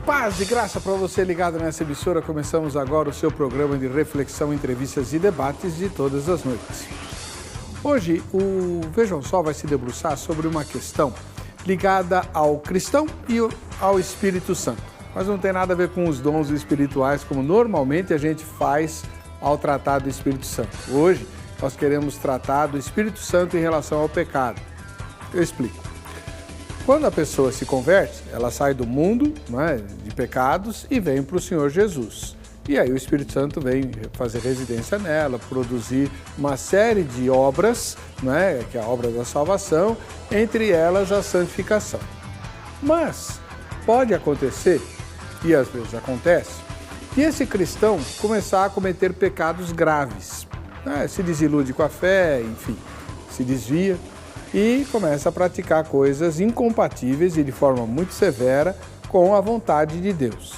Paz e graça para você ligado nessa emissora. Começamos agora o seu programa de reflexão, entrevistas e debates de todas as noites. Hoje, o Vejam Só vai se debruçar sobre uma questão ligada ao cristão e ao Espírito Santo. Mas não tem nada a ver com os dons espirituais, como normalmente a gente faz ao tratar do Espírito Santo. Hoje, nós queremos tratar do Espírito Santo em relação ao pecado. Eu explico. Quando a pessoa se converte, ela sai do mundo, de pecados e vem para o Senhor Jesus. E aí o Espírito Santo vem fazer residência nela, produzir uma série de obras, que é a obra da salvação, entre elas a santificação. Mas pode acontecer, e às vezes acontece, que esse cristão começar a cometer pecados graves. Se desilude com a fé, enfim, se desvia e começa a praticar coisas incompatíveis e de forma muito severa com a vontade de Deus.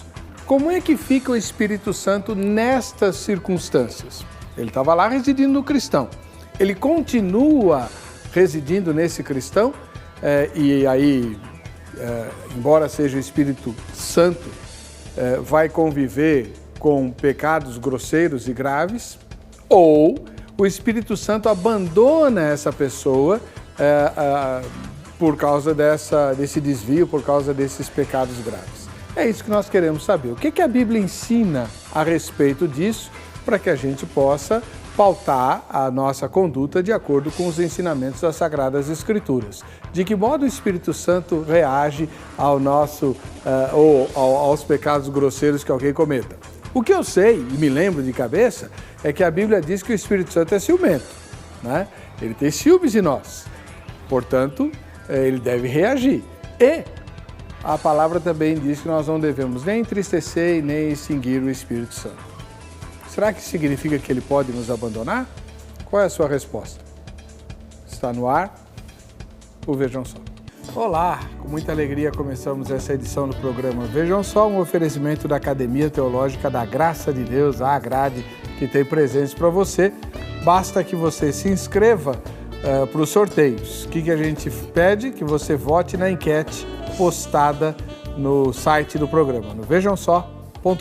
Como é que fica o Espírito Santo nestas circunstâncias? Ele estava lá residindo no cristão. Ele continua residindo nesse cristão e aí, embora seja o Espírito Santo, vai conviver com pecados grosseiros e graves, ou o Espírito Santo abandona essa pessoa por causa desse desvio, por causa desses pecados graves. É isso que nós queremos saber. O que a Bíblia ensina a respeito disso, para que a gente possa pautar a nossa conduta de acordo com os ensinamentos das Sagradas Escrituras. De que modo o Espírito Santo reage ao aos pecados grosseiros que alguém cometa. O que eu sei, e me lembro de cabeça, é que a Bíblia diz que o Espírito Santo é ciumento, Ele tem ciúmes de nós. Portanto, ele deve reagir. E a palavra também diz que nós não devemos nem entristecer e nem extinguir o Espírito Santo. Será que significa que ele pode nos abandonar? Qual é a sua resposta? Está no ar o Vejam Só. Olá, com muita alegria começamos essa edição do programa Vejam Só, um oferecimento da Academia Teológica da Graça de Deus, a Agrade, que tem presentes para você. Basta que você se inscreva para os sorteios. O que a gente pede? Que você vote na enquete postada no site do programa, no vejamsó.com.br.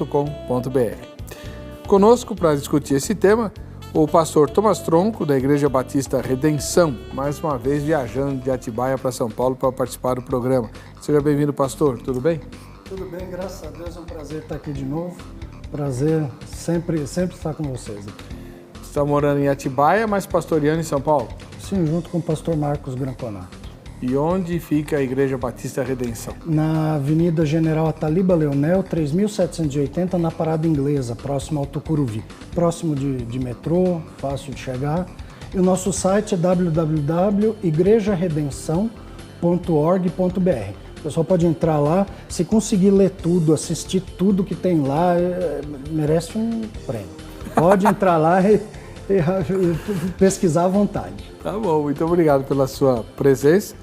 Conosco para discutir esse tema, o pastor Thomas Tronco, da Igreja Batista Redenção, mais uma vez viajando de Atibaia para São Paulo para participar do programa. Seja bem-vindo, pastor. Tudo bem? Tudo bem, graças a Deus. É um prazer estar aqui de novo. Prazer sempre estar com vocês aqui. Você está morando em Atibaia, mas pastoreando em São Paulo? Sim, junto com o pastor Marcos Gramponato. E onde fica a Igreja Batista Redenção? Na Avenida General Ataliba Leonel, 3.780, na Parada Inglesa, próximo ao Tucuruvi. Próximo de metrô, fácil de chegar. E o nosso site é www.igrejaredenção.org.br. O pessoal pode entrar lá, se conseguir ler tudo, assistir tudo que tem lá, merece um prêmio. Pode entrar lá e pesquisar à vontade. Tá bom, muito obrigado pela sua presença.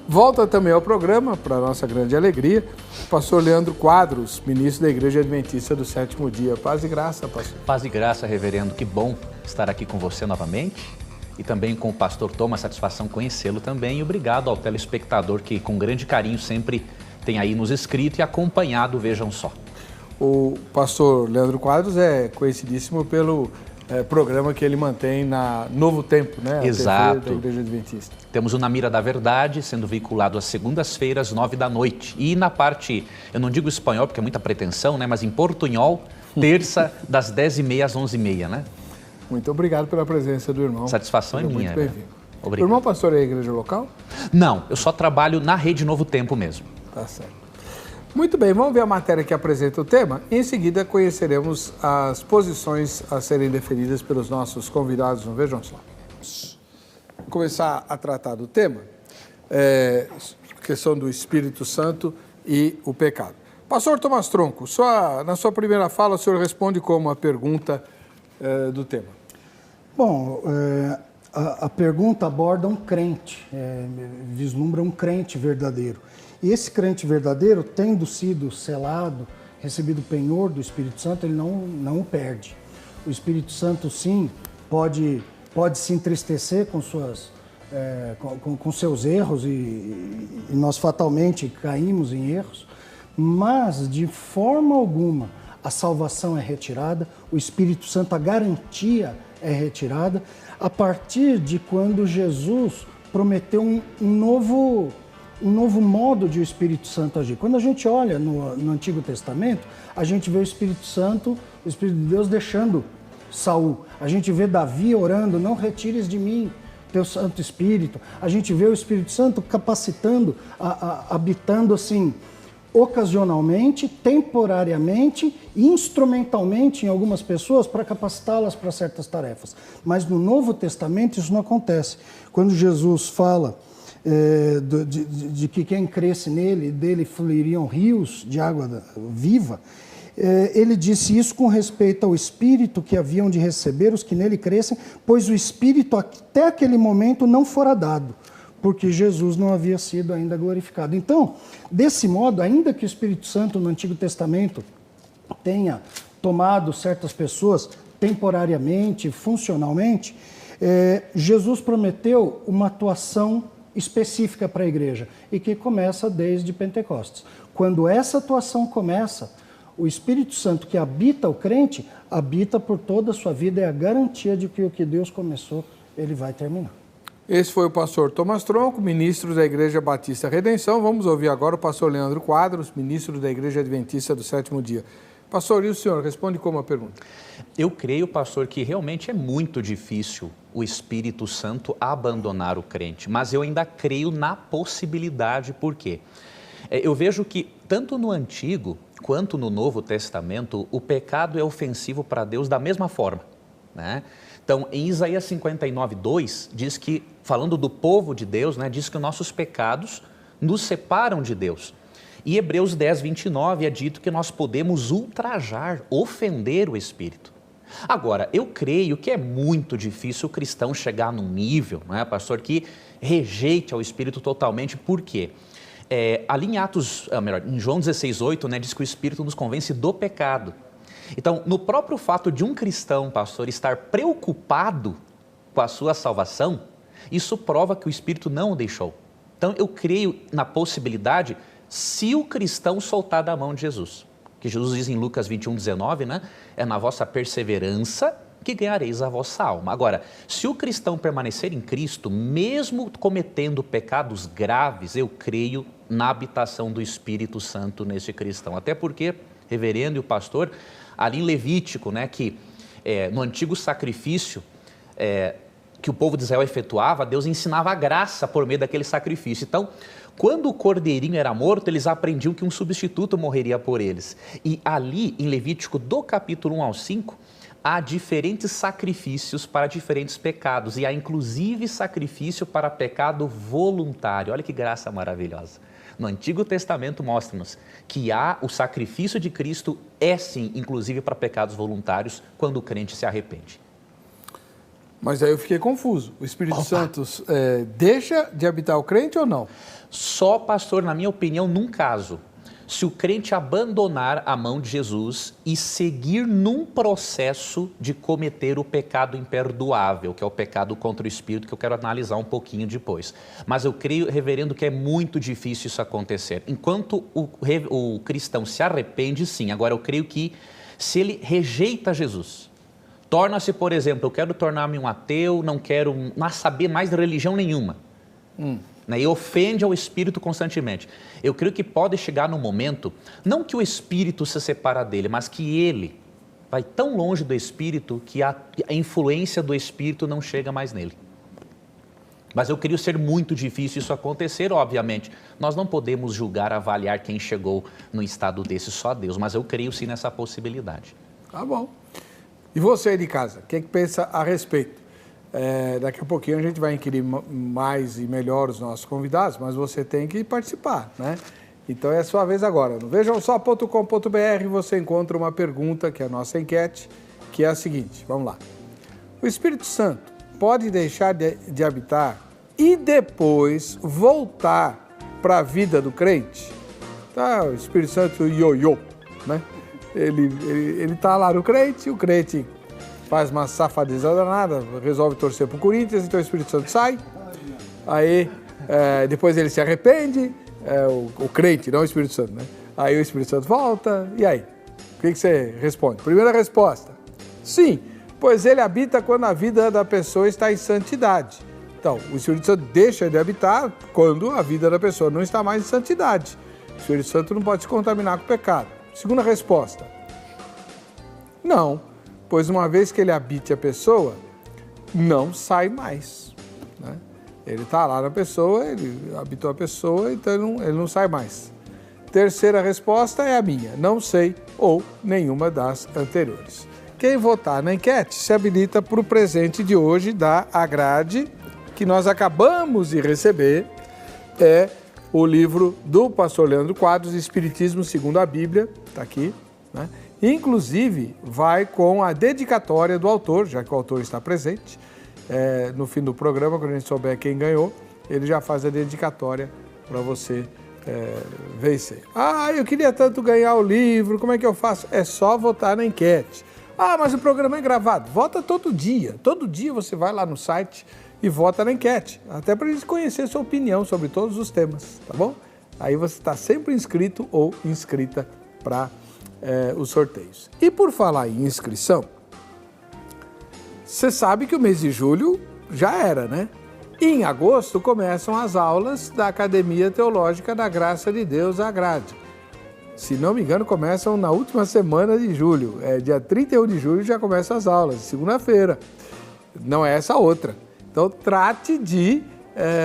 Volta também ao programa, para nossa grande alegria, o pastor Leandro Quadros, ministro da Igreja Adventista do Sétimo Dia. Paz e graça, pastor. Paz e graça, reverendo. Que bom estar aqui com você novamente e também com o pastor Thomas, satisfação conhecê-lo também. E obrigado ao telespectador que com grande carinho sempre tem aí nos escrito e acompanhado o Vejam Só. O pastor Leandro Quadros é conhecidíssimo pelo programa que ele mantém na Novo Tempo, Exato. A TV da Igreja Adventista. Temos o Na Mira da Verdade, sendo veiculado às segundas-feiras, 9h. E na parte, eu não digo espanhol porque é muita pretensão, mas em portunhol, terça, das 10h30 às 11h30, Muito obrigado pela presença do irmão. Satisfação é minha. Muito bem-vindo. Obrigado. O irmão pastor é a igreja local? Não, eu só trabalho na Rede Novo Tempo mesmo. Tá certo. Muito bem, vamos ver a matéria que apresenta o tema e em seguida conheceremos as posições a serem defendidas pelos nossos convidados no Vejam Só. Vou começar a tratar do tema, questão do Espírito Santo e o pecado. Pastor Thomas Tronco, na sua primeira fala o senhor responde como a pergunta do tema. Bom, a pergunta aborda um crente, vislumbra um crente verdadeiro. E esse crente verdadeiro, tendo sido selado, recebido o penhor do Espírito Santo, ele não o perde. O Espírito Santo, sim, pode se entristecer com seus erros, e nós fatalmente caímos em erros, mas de forma alguma a salvação é retirada, o Espírito Santo, a garantia é retirada, a partir de quando Jesus prometeu um novo modo de o Espírito Santo agir. Quando a gente olha no Antigo Testamento, a gente vê o Espírito Santo, o Espírito de Deus deixando Saul. A gente vê Davi orando, não retires de mim teu Santo Espírito. A gente vê o Espírito Santo capacitando, habitando assim, ocasionalmente, temporariamente e instrumentalmente em algumas pessoas para capacitá-las para certas tarefas. Mas no Novo Testamento isso não acontece. Quando Jesus fala de que quem cresce nele, dele fluiriam rios de água viva, ele disse isso com respeito ao Espírito que haviam de receber os que nele crescem, pois o Espírito até aquele momento não fora dado, porque Jesus não havia sido ainda glorificado. Então, desse modo, ainda que o Espírito Santo no Antigo Testamento tenha tomado certas pessoas temporariamente, funcionalmente, Jesus prometeu uma atuação específica para a igreja e que começa desde Pentecostes. Quando essa atuação começa, o Espírito Santo que habita o crente, habita por toda a sua vida, é a garantia de que o que Deus começou, ele vai terminar. Esse foi o pastor Thomas Tronco, ministro da Igreja Batista Redenção. Vamos ouvir agora o pastor Leandro Quadros, ministro da Igreja Adventista do Sétimo Dia. Pastor, e o senhor responde como a pergunta? Eu creio, pastor, que realmente é muito difícil o Espírito Santo abandonar o crente, mas eu ainda creio na possibilidade. Por quê? Eu vejo que tanto no Antigo quanto no Novo Testamento, o pecado é ofensivo para Deus da mesma forma, né? Então, em Isaías 59:2, diz que, falando do povo de Deus, né, diz que nossos pecados nos separam de Deus. E Hebreus 10:29 é dito que nós podemos ultrajar, ofender o Espírito. Agora, eu creio que é muito difícil o cristão chegar num nível, né, pastor, que rejeite ao Espírito totalmente. Por quê? Ali em João 16:8, né, diz que o Espírito nos convence do pecado. Então, no próprio fato de um cristão, pastor, estar preocupado com a sua salvação, isso prova que o Espírito não o deixou. Então, eu creio na possibilidade, se o cristão soltar da mão de Jesus. Que Jesus diz em Lucas 21:19, né? É na vossa perseverança que ganhareis a vossa alma. Agora, se o cristão permanecer em Cristo, mesmo cometendo pecados graves, eu creio na habitação do Espírito Santo nesse cristão. Até porque, reverendo e o pastor, ali em Levítico, né, que no antigo sacrifício que o povo de Israel efetuava, Deus ensinava a graça por meio daquele sacrifício. Então, quando o cordeirinho era morto, eles aprendiam que um substituto morreria por eles. E ali, em Levítico, do capítulo 1 ao 5, há diferentes sacrifícios para diferentes pecados. E há, inclusive, sacrifício para pecado voluntário. Olha que graça maravilhosa. No Antigo Testamento mostra-nos que há o sacrifício de Cristo, sim, inclusive para pecados voluntários, quando o crente se arrepende. Mas aí eu fiquei confuso. O Espírito Santo deixa de habitar o crente ou não? Só, pastor, na minha opinião, num caso. Se o crente abandonar a mão de Jesus e seguir num processo de cometer o pecado imperdoável, que é o pecado contra o Espírito, que eu quero analisar um pouquinho depois. Mas eu creio, reverendo, que é muito difícil isso acontecer. Enquanto o cristão se arrepende, sim. Agora, eu creio que se ele rejeita Jesus, torna-se, por exemplo, eu quero tornar-me um ateu, não quero saber mais de religião nenhuma. E ofende ao Espírito constantemente. Eu creio que pode chegar num momento, não que o Espírito se separa dele, mas que ele vai tão longe do Espírito que a influência do Espírito não chega mais nele. Mas eu creio ser muito difícil isso acontecer, obviamente. Nós não podemos julgar, avaliar quem chegou no estado desse, só Deus, mas eu creio sim nessa possibilidade. Tá bom. E você aí de casa, o que pensa a respeito? Daqui a pouquinho a gente vai inquirir mais e melhor os nossos convidados, mas você tem que participar, né? Então é a sua vez agora. No vejamsó.com.br você encontra uma pergunta, que é a nossa enquete, que é a seguinte, vamos lá. O Espírito Santo pode deixar de habitar e depois voltar para a vida do crente? Tá, o Espírito Santo ioiô, né? Ele tá lá no crente, o crente faz uma safadeza danada, resolve torcer pro Corinthians, então o Espírito Santo sai, aí depois ele se arrepende, o crente, não o Espírito Santo, né? Aí o Espírito Santo volta, e aí? O que você responde? Primeira resposta, sim, pois ele habita quando a vida da pessoa está em santidade. Então, o Espírito Santo deixa de habitar quando a vida da pessoa não está mais em santidade. O Espírito Santo não pode se contaminar com o pecado. Segunda resposta, não, pois uma vez que ele habite a pessoa, não sai mais, né? Ele está lá na pessoa, ele habitou a pessoa, então ele não sai mais. Terceira resposta é a minha, não sei ou nenhuma das anteriores. Quem votar na enquete se habilita para o presente de hoje da Agrade, que nós acabamos de receber, é o livro do pastor Leandro Quadros, Espiritismo segundo a Bíblia, está aqui, né? Inclusive, vai com a dedicatória do autor, já que o autor está presente. No fim do programa, quando a gente souber quem ganhou, ele já faz a dedicatória para você vencer. Ah, eu queria tanto ganhar o livro, como é que eu faço? É só votar na enquete. Ah, mas o programa é gravado. Vota todo dia. Todo dia você vai lá no site e vota na enquete, até para a gente conhecer sua opinião sobre todos os temas, tá bom? Aí você está sempre inscrito ou inscrita para os sorteios. E por falar em inscrição, você sabe que o mês de julho já era, né? E em agosto começam as aulas da Academia Teológica da Graça de Deus, a Agrade. Se não me engano, começam na última semana de julho. Dia 31 de julho já começam as aulas, segunda-feira. Não é essa outra. Então, trate de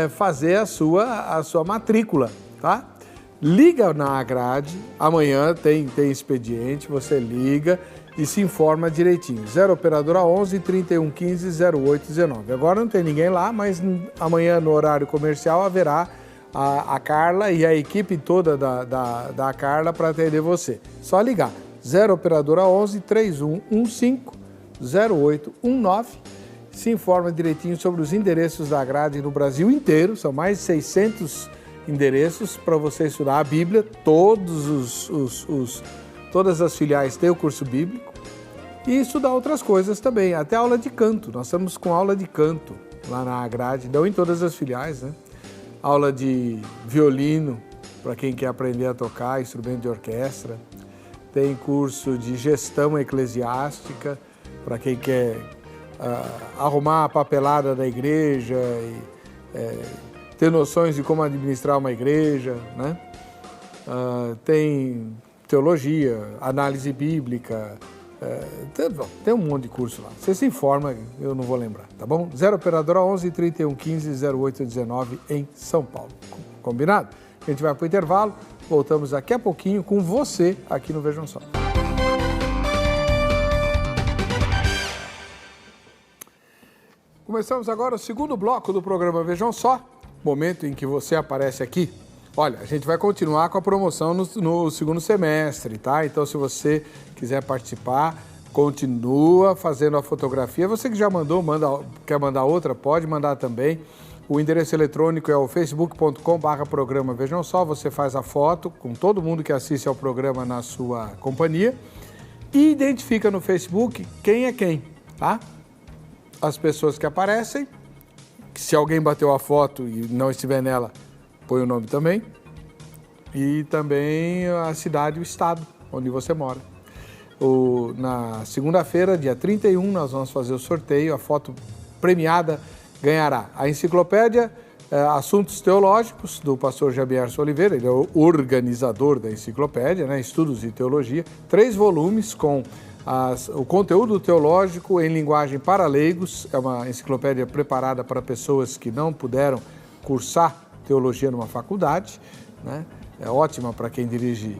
fazer a sua matrícula, tá? Liga na Agrade, amanhã tem expediente, você liga e se informa direitinho. 0 operadora 11 31 15 08 19. Agora não tem ninguém lá, mas amanhã no horário comercial haverá a Carla e a equipe toda da Carla para atender você. Só ligar. 0 operadora 11 3115 0819. Se informa direitinho sobre os endereços da Agrade no Brasil inteiro. São mais de 600 endereços para você estudar a Bíblia. Todas as filiais têm o curso bíblico. E estudar outras coisas também, até aula de canto. Nós estamos com aula de canto lá na Agrade, não em todas as filiais, né? Aula de violino, para quem quer aprender a tocar instrumento de orquestra. Tem curso de gestão eclesiástica, para quem quer arrumar a papelada da igreja e ter noções de como administrar uma igreja, né? Tem teologia, análise bíblica, tem um monte de curso lá. Você se informa, eu não vou lembrar, tá bom? 0 operadora 11 31 15 08 19 em São Paulo. Combinado? A gente vai para o intervalo, voltamos daqui a pouquinho com você aqui no Vejam Só. Começamos agora o segundo bloco do programa Vejam Só, momento em que você aparece aqui. Olha, a gente vai continuar com a promoção no segundo semestre, tá? Então, se você quiser participar, continua fazendo a fotografia. Você que já mandou, quer mandar outra, pode mandar também. O endereço eletrônico é o facebook.com/programa Vejam Só. Você faz a foto com todo mundo que assiste ao programa na sua companhia e identifica no Facebook quem é quem, tá? As pessoas que aparecem, se alguém bateu a foto e não estiver nela, põe o nome também, e também a cidade e o estado onde você mora. Na segunda-feira, dia 31, nós vamos fazer o sorteio, a foto premiada ganhará a enciclopédia Assuntos Teológicos, do pastor Jamierson Oliveira, ele é o organizador da enciclopédia, né, Estudos de Teologia, 3 volumes com o conteúdo teológico em linguagem para leigos, é uma enciclopédia preparada para pessoas que não puderam cursar teologia numa faculdade, né? É ótima para quem dirige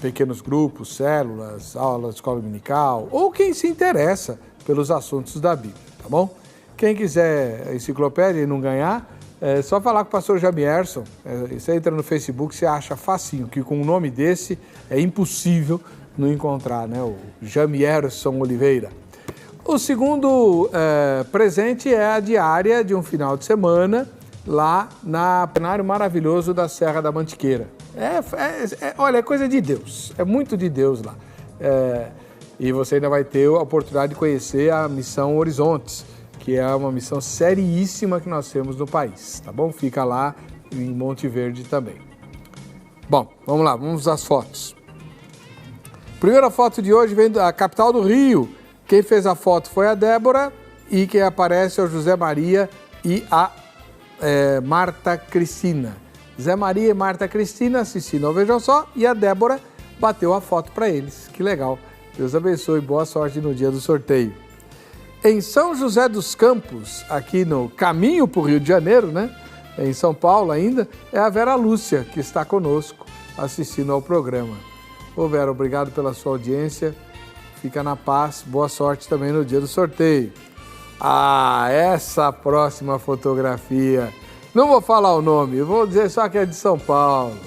pequenos grupos, células, aulas de escola dominical, ou quem se interessa pelos assuntos da Bíblia, tá bom? Quem quiser a enciclopédia e não ganhar, é só falar com o pastor Jamierson. Você entra no Facebook, você acha facinho, que com um nome desse é impossível não encontrar, né? O Jamierson Oliveira. O segundo presente é a diária de um final de semana, lá no plenário maravilhoso da Serra da Mantiqueira. Olha, é coisa de Deus, é muito de Deus lá. E você ainda vai ter a oportunidade de conhecer a Missão Horizontes, que é uma missão seríssima que nós temos no país, tá bom? Fica lá em Monte Verde também. Bom, vamos lá, vamos às fotos. Primeira foto de hoje vem da capital do Rio. Quem fez a foto foi a Débora e quem aparece é o José Maria e a Marta Cristina. Zé Maria e Marta Cristina assistindo ao Vejam Só e a Débora bateu a foto para eles. Que legal. Deus abençoe, boa sorte no dia do sorteio. Em São José dos Campos, aqui no caminho para o Rio de Janeiro, né? Em São Paulo ainda, é a Vera Lúcia, que está conosco assistindo ao programa. Ô Vera, obrigado pela sua audiência. Fica na paz, boa sorte também no dia do sorteio. Ah, essa próxima fotografia, não vou falar o nome, vou dizer só que é de São Paulo.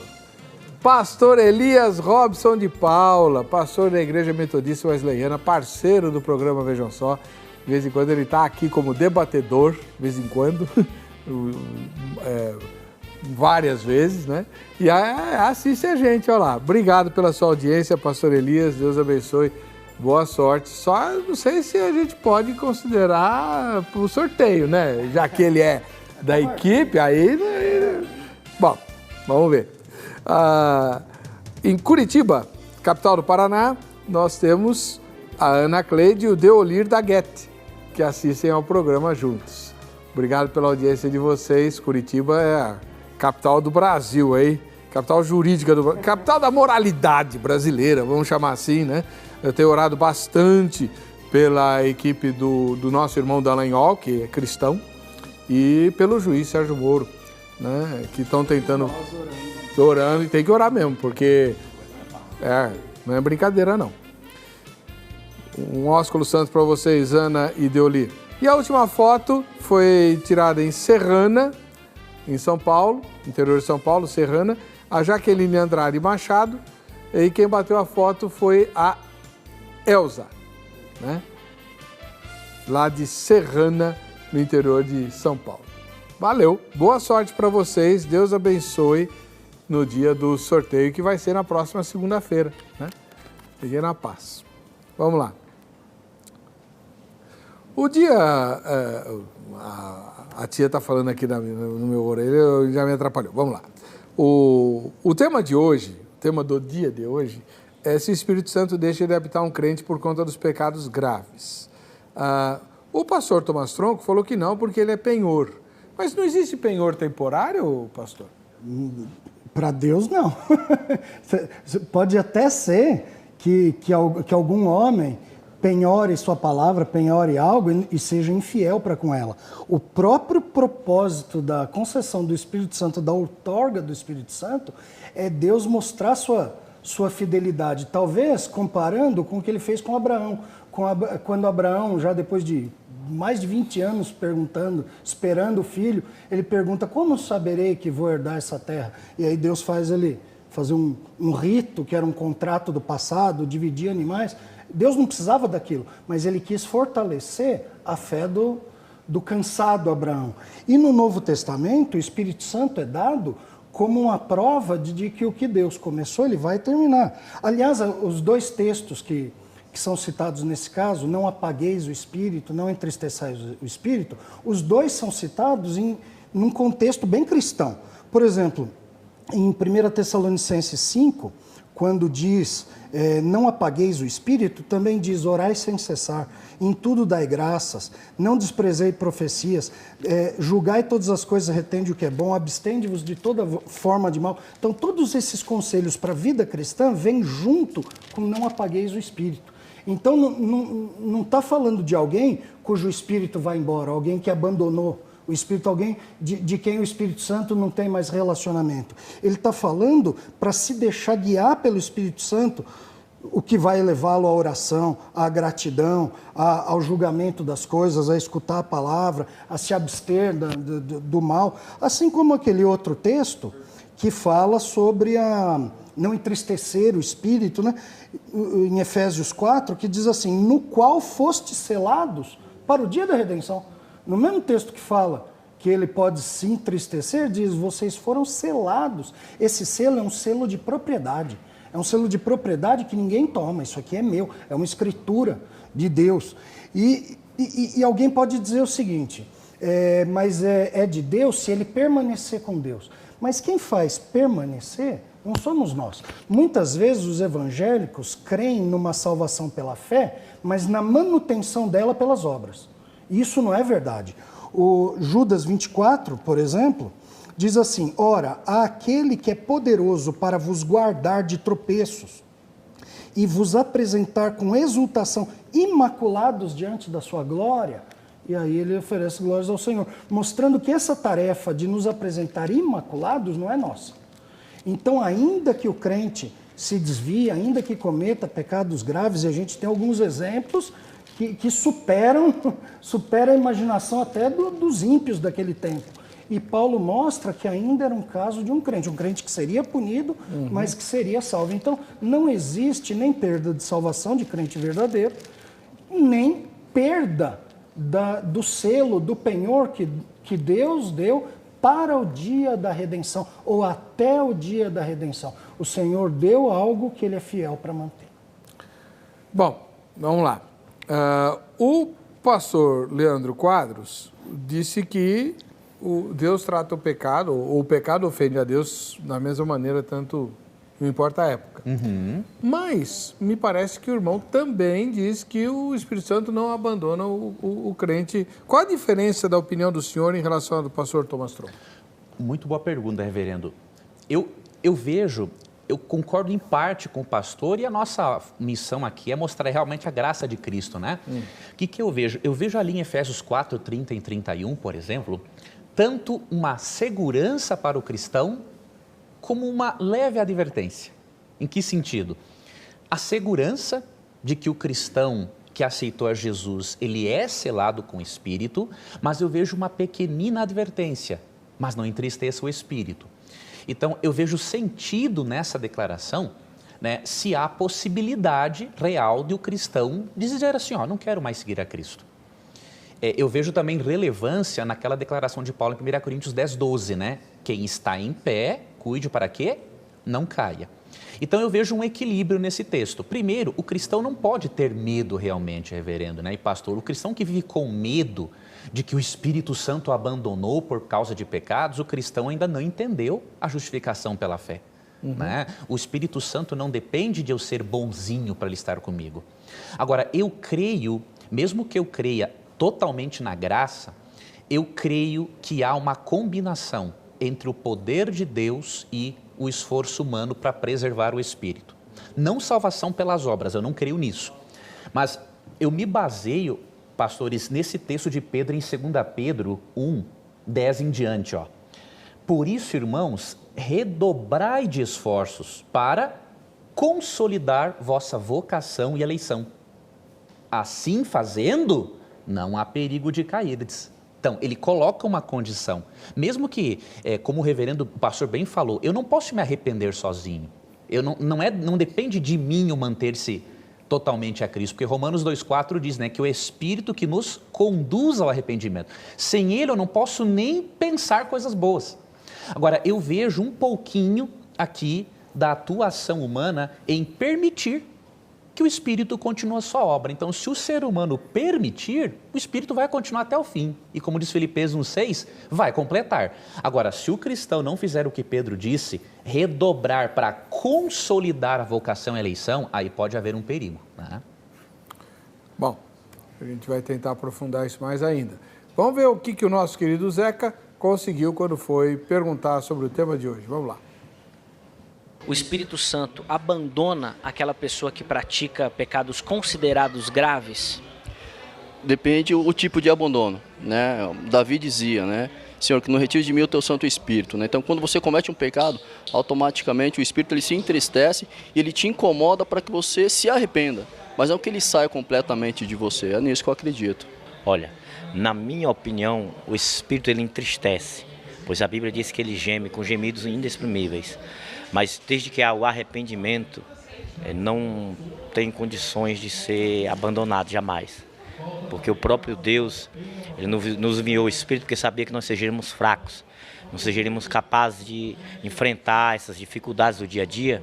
Pastor Elias Robson de Paula, pastor da Igreja Metodista Wesleyana, parceiro do programa Vejam Só. De vez em quando ele está aqui como debatedor, de vez em quando, várias vezes, né? E assiste a gente, olha lá. Obrigado pela sua audiência, pastor Elias, Deus abençoe, boa sorte. Só não sei se a gente pode considerar o sorteio, né? Já que ele é da equipe, aí... Bom, vamos ver. Em Curitiba, capital do Paraná, nós temos a Ana Cleide e o Deolir da Guete, que assistem ao programa juntos. Obrigado pela audiência de vocês. Curitiba é a capital do Brasil, hein? Capital jurídica do Brasil, capital da moralidade brasileira, vamos chamar assim, né? Eu tenho orado bastante pela equipe do nosso irmão Dallagnol, que é cristão, e pelo juiz Sérgio Moro, né? Que estão tentando... orando, e tem que orar mesmo, porque não é brincadeira, não. Um ósculo santo para vocês, Ana e Deoli. E a última foto foi tirada em Serrana, em São Paulo, interior de São Paulo, Serrana, a Jaqueline Andrade Machado, e quem bateu a foto foi a Elza, né? Lá de Serrana, no interior de São Paulo. Valeu, boa sorte para vocês, Deus abençoe no dia do sorteio, que vai ser na próxima segunda-feira, né? Fiquem na paz. Vamos lá. O dia... a tia está falando aqui no meu orelha, já me atrapalhou. Vamos lá. O tema de hoje, o tema do dia de hoje, é se o Espírito Santo deixa de habitar um crente por conta dos pecados graves. O pastor Thomas Tronco falou que não, porque ele é penhor. Mas não existe penhor temporário, pastor? Para Deus, não. Pode até ser que algum homem penhore sua palavra, penhore algo e seja infiel para com ela. O próprio propósito da concessão do Espírito Santo, da outorga do Espírito Santo, é Deus mostrar sua fidelidade. Talvez comparando com o que ele fez com Abraão. Quando Abraão, já depois de mais de 20 anos esperando o filho, ele pergunta: como saberei que vou herdar essa terra? E aí Deus faz ele fazer um rito, que era um contrato do passado, dividir animais. Deus não precisava daquilo, mas ele quis fortalecer a fé do cansado Abraão. E no Novo Testamento, o Espírito Santo é dado como uma prova de que o que Deus começou, ele vai terminar. Aliás, os dois textos que são citados nesse caso, não apagueis o Espírito, não entristeçais o Espírito, os dois são citados num contexto bem cristão. Por exemplo, em 1 Tessalonicenses 5, quando diz, não apagueis o Espírito, também diz, orai sem cessar, em tudo dai graças, não desprezei profecias, julgai todas as coisas, retende o que é bom, abstende-vos de toda forma de mal. Então, todos esses conselhos para a vida cristã vêm junto com não apagueis o Espírito. Então, não está falando de alguém cujo Espírito vai embora, alguém que abandonou o Espírito, alguém de quem o Espírito Santo não tem mais relacionamento. Ele está falando para se deixar guiar pelo Espírito Santo, o que vai levá-lo à oração, à gratidão, ao julgamento das coisas, a escutar a palavra, a se abster do mal. Assim como aquele outro texto que fala sobre não entristecer o Espírito, né? Em Efésios 4, que diz assim, no qual fostes selados para o dia da redenção. No mesmo texto que fala que ele pode se entristecer, diz, vocês foram selados. Esse selo é um selo de propriedade. É um selo de propriedade que ninguém toma. Isso aqui é meu. É uma escritura de Deus. E alguém pode dizer o seguinte, mas é de Deus se ele permanecer com Deus. Mas quem faz permanecer Não somos nós. Muitas vezes os evangélicos creem numa salvação pela fé, mas na manutenção dela pelas obras. Isso não é verdade. O Judas 24, por exemplo, diz assim: ora, há aquele que é poderoso para vos guardar de tropeços e vos apresentar com exultação imaculados diante da sua glória. E aí ele oferece glórias ao Senhor, mostrando que essa tarefa de nos apresentar imaculados não é nossa. Então, ainda que o crente se desvie, ainda que cometa pecados graves, e a gente tem alguns exemplos que superam a imaginação até dos ímpios daquele tempo. E Paulo mostra que ainda era um caso de um crente que seria punido, mas que seria salvo. Então, não existe nem perda de salvação de crente verdadeiro, nem perda do selo, do penhor que Deus deu para o dia da redenção, ou até o dia da redenção. O Senhor deu algo que Ele é fiel para manter. Bom, vamos lá. O pastor Leandro Quadros disse que Deus trata o pecado, ou o pecado ofende a Deus da mesma maneira, tanto não importa a época. Mas me parece que o irmão também diz que o Espírito Santo não abandona o crente. Qual a diferença da opinião do senhor em relação à do pastor Thomas Tron? Muito boa pergunta, reverendo. Eu concordo em parte com o pastor, e a nossa missão aqui é mostrar realmente a graça de Cristo, né? O que eu vejo? Eu vejo ali em Efésios 4, 30 e 31, por exemplo, tanto uma segurança para o cristão, como uma leve advertência. Em que sentido? A segurança de que o cristão que aceitou a Jesus, ele é selado com o Espírito, mas eu vejo uma pequenina advertência: mas não entristeça o Espírito. Então, eu vejo sentido nessa declaração, né, se há possibilidade real de o cristão dizer assim: não quero mais seguir a Cristo. Eu vejo também relevância naquela declaração de Paulo em 1 Coríntios 10, 12, né? Quem está em pé, cuide para que não caia. Então eu vejo um equilíbrio nesse texto. Primeiro, o cristão não pode ter medo realmente, reverendo, né? E pastor, o cristão que vive com medo de que o Espírito Santo o abandonou por causa de pecados, o cristão ainda não entendeu a justificação pela fé. Né? O Espírito Santo não depende de eu ser bonzinho para ele estar comigo. Agora, eu creio, mesmo que eu creia totalmente na graça, eu creio que há uma combinação entre o poder de Deus e o esforço humano para preservar o Espírito. Não salvação pelas obras, eu não creio nisso. Mas eu me baseio, pastores, nesse texto de Pedro em 2 Pedro 1, 10 em diante. Por isso, irmãos, redobrai de esforços para consolidar vossa vocação e eleição. Assim fazendo, não há perigo de cairdes. Então, ele coloca uma condição. Mesmo que, como o reverendo pastor bem falou, eu não posso me arrepender sozinho. Não depende de mim o manter-se totalmente a Cristo, porque Romanos 2,4 diz, né, que o Espírito que nos conduz ao arrependimento. Sem ele eu não posso nem pensar coisas boas. Agora, eu vejo um pouquinho aqui da atuação humana em permitir que o Espírito continue a sua obra. Então, se o ser humano permitir, o Espírito vai continuar até o fim. E como diz Filipenses 1,6, vai completar. Agora, se o cristão não fizer o que Pedro disse, redobrar para consolidar a vocação e eleição, aí pode haver um perigo. Né? Bom, a gente vai tentar aprofundar isso mais ainda. Vamos ver o que o nosso querido Zeca conseguiu quando foi perguntar sobre o tema de hoje. Vamos lá. O Espírito Santo abandona aquela pessoa que pratica pecados considerados graves? Depende o tipo de abandono, né? Davi dizia, né? Senhor, que não retire de mim o teu Santo Espírito, né? Então, quando você comete um pecado, automaticamente o Espírito ele se entristece e ele te incomoda para que você se arrependa. Mas não que ele saia completamente de você, é nisso que eu acredito. Olha, na minha opinião, o Espírito ele entristece, pois a Bíblia diz que ele geme com gemidos inexprimíveis. Mas desde que há o arrependimento, não tem condições de ser abandonado jamais. Porque o próprio Deus, ele nos enviou o Espírito porque sabia que nós seríamos fracos, não seríamos capazes de enfrentar essas dificuldades do dia a dia.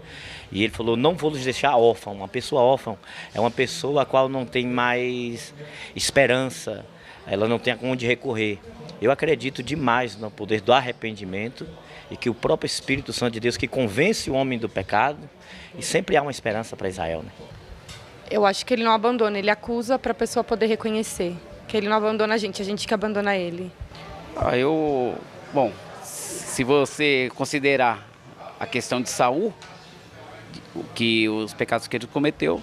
E ele falou, não vou nos deixar órfão. Uma pessoa órfã é uma pessoa a qual não tem mais esperança, ela não tem onde recorrer. Eu acredito demais no poder do arrependimento e que o próprio Espírito Santo de Deus que convence o homem do pecado, e sempre há uma esperança para Israel, né? Eu acho que ele não abandona, ele acusa para a pessoa poder reconhecer, que ele não abandona a gente que abandona ele. Bom, se você considerar a questão de Saul, que os pecados que ele cometeu,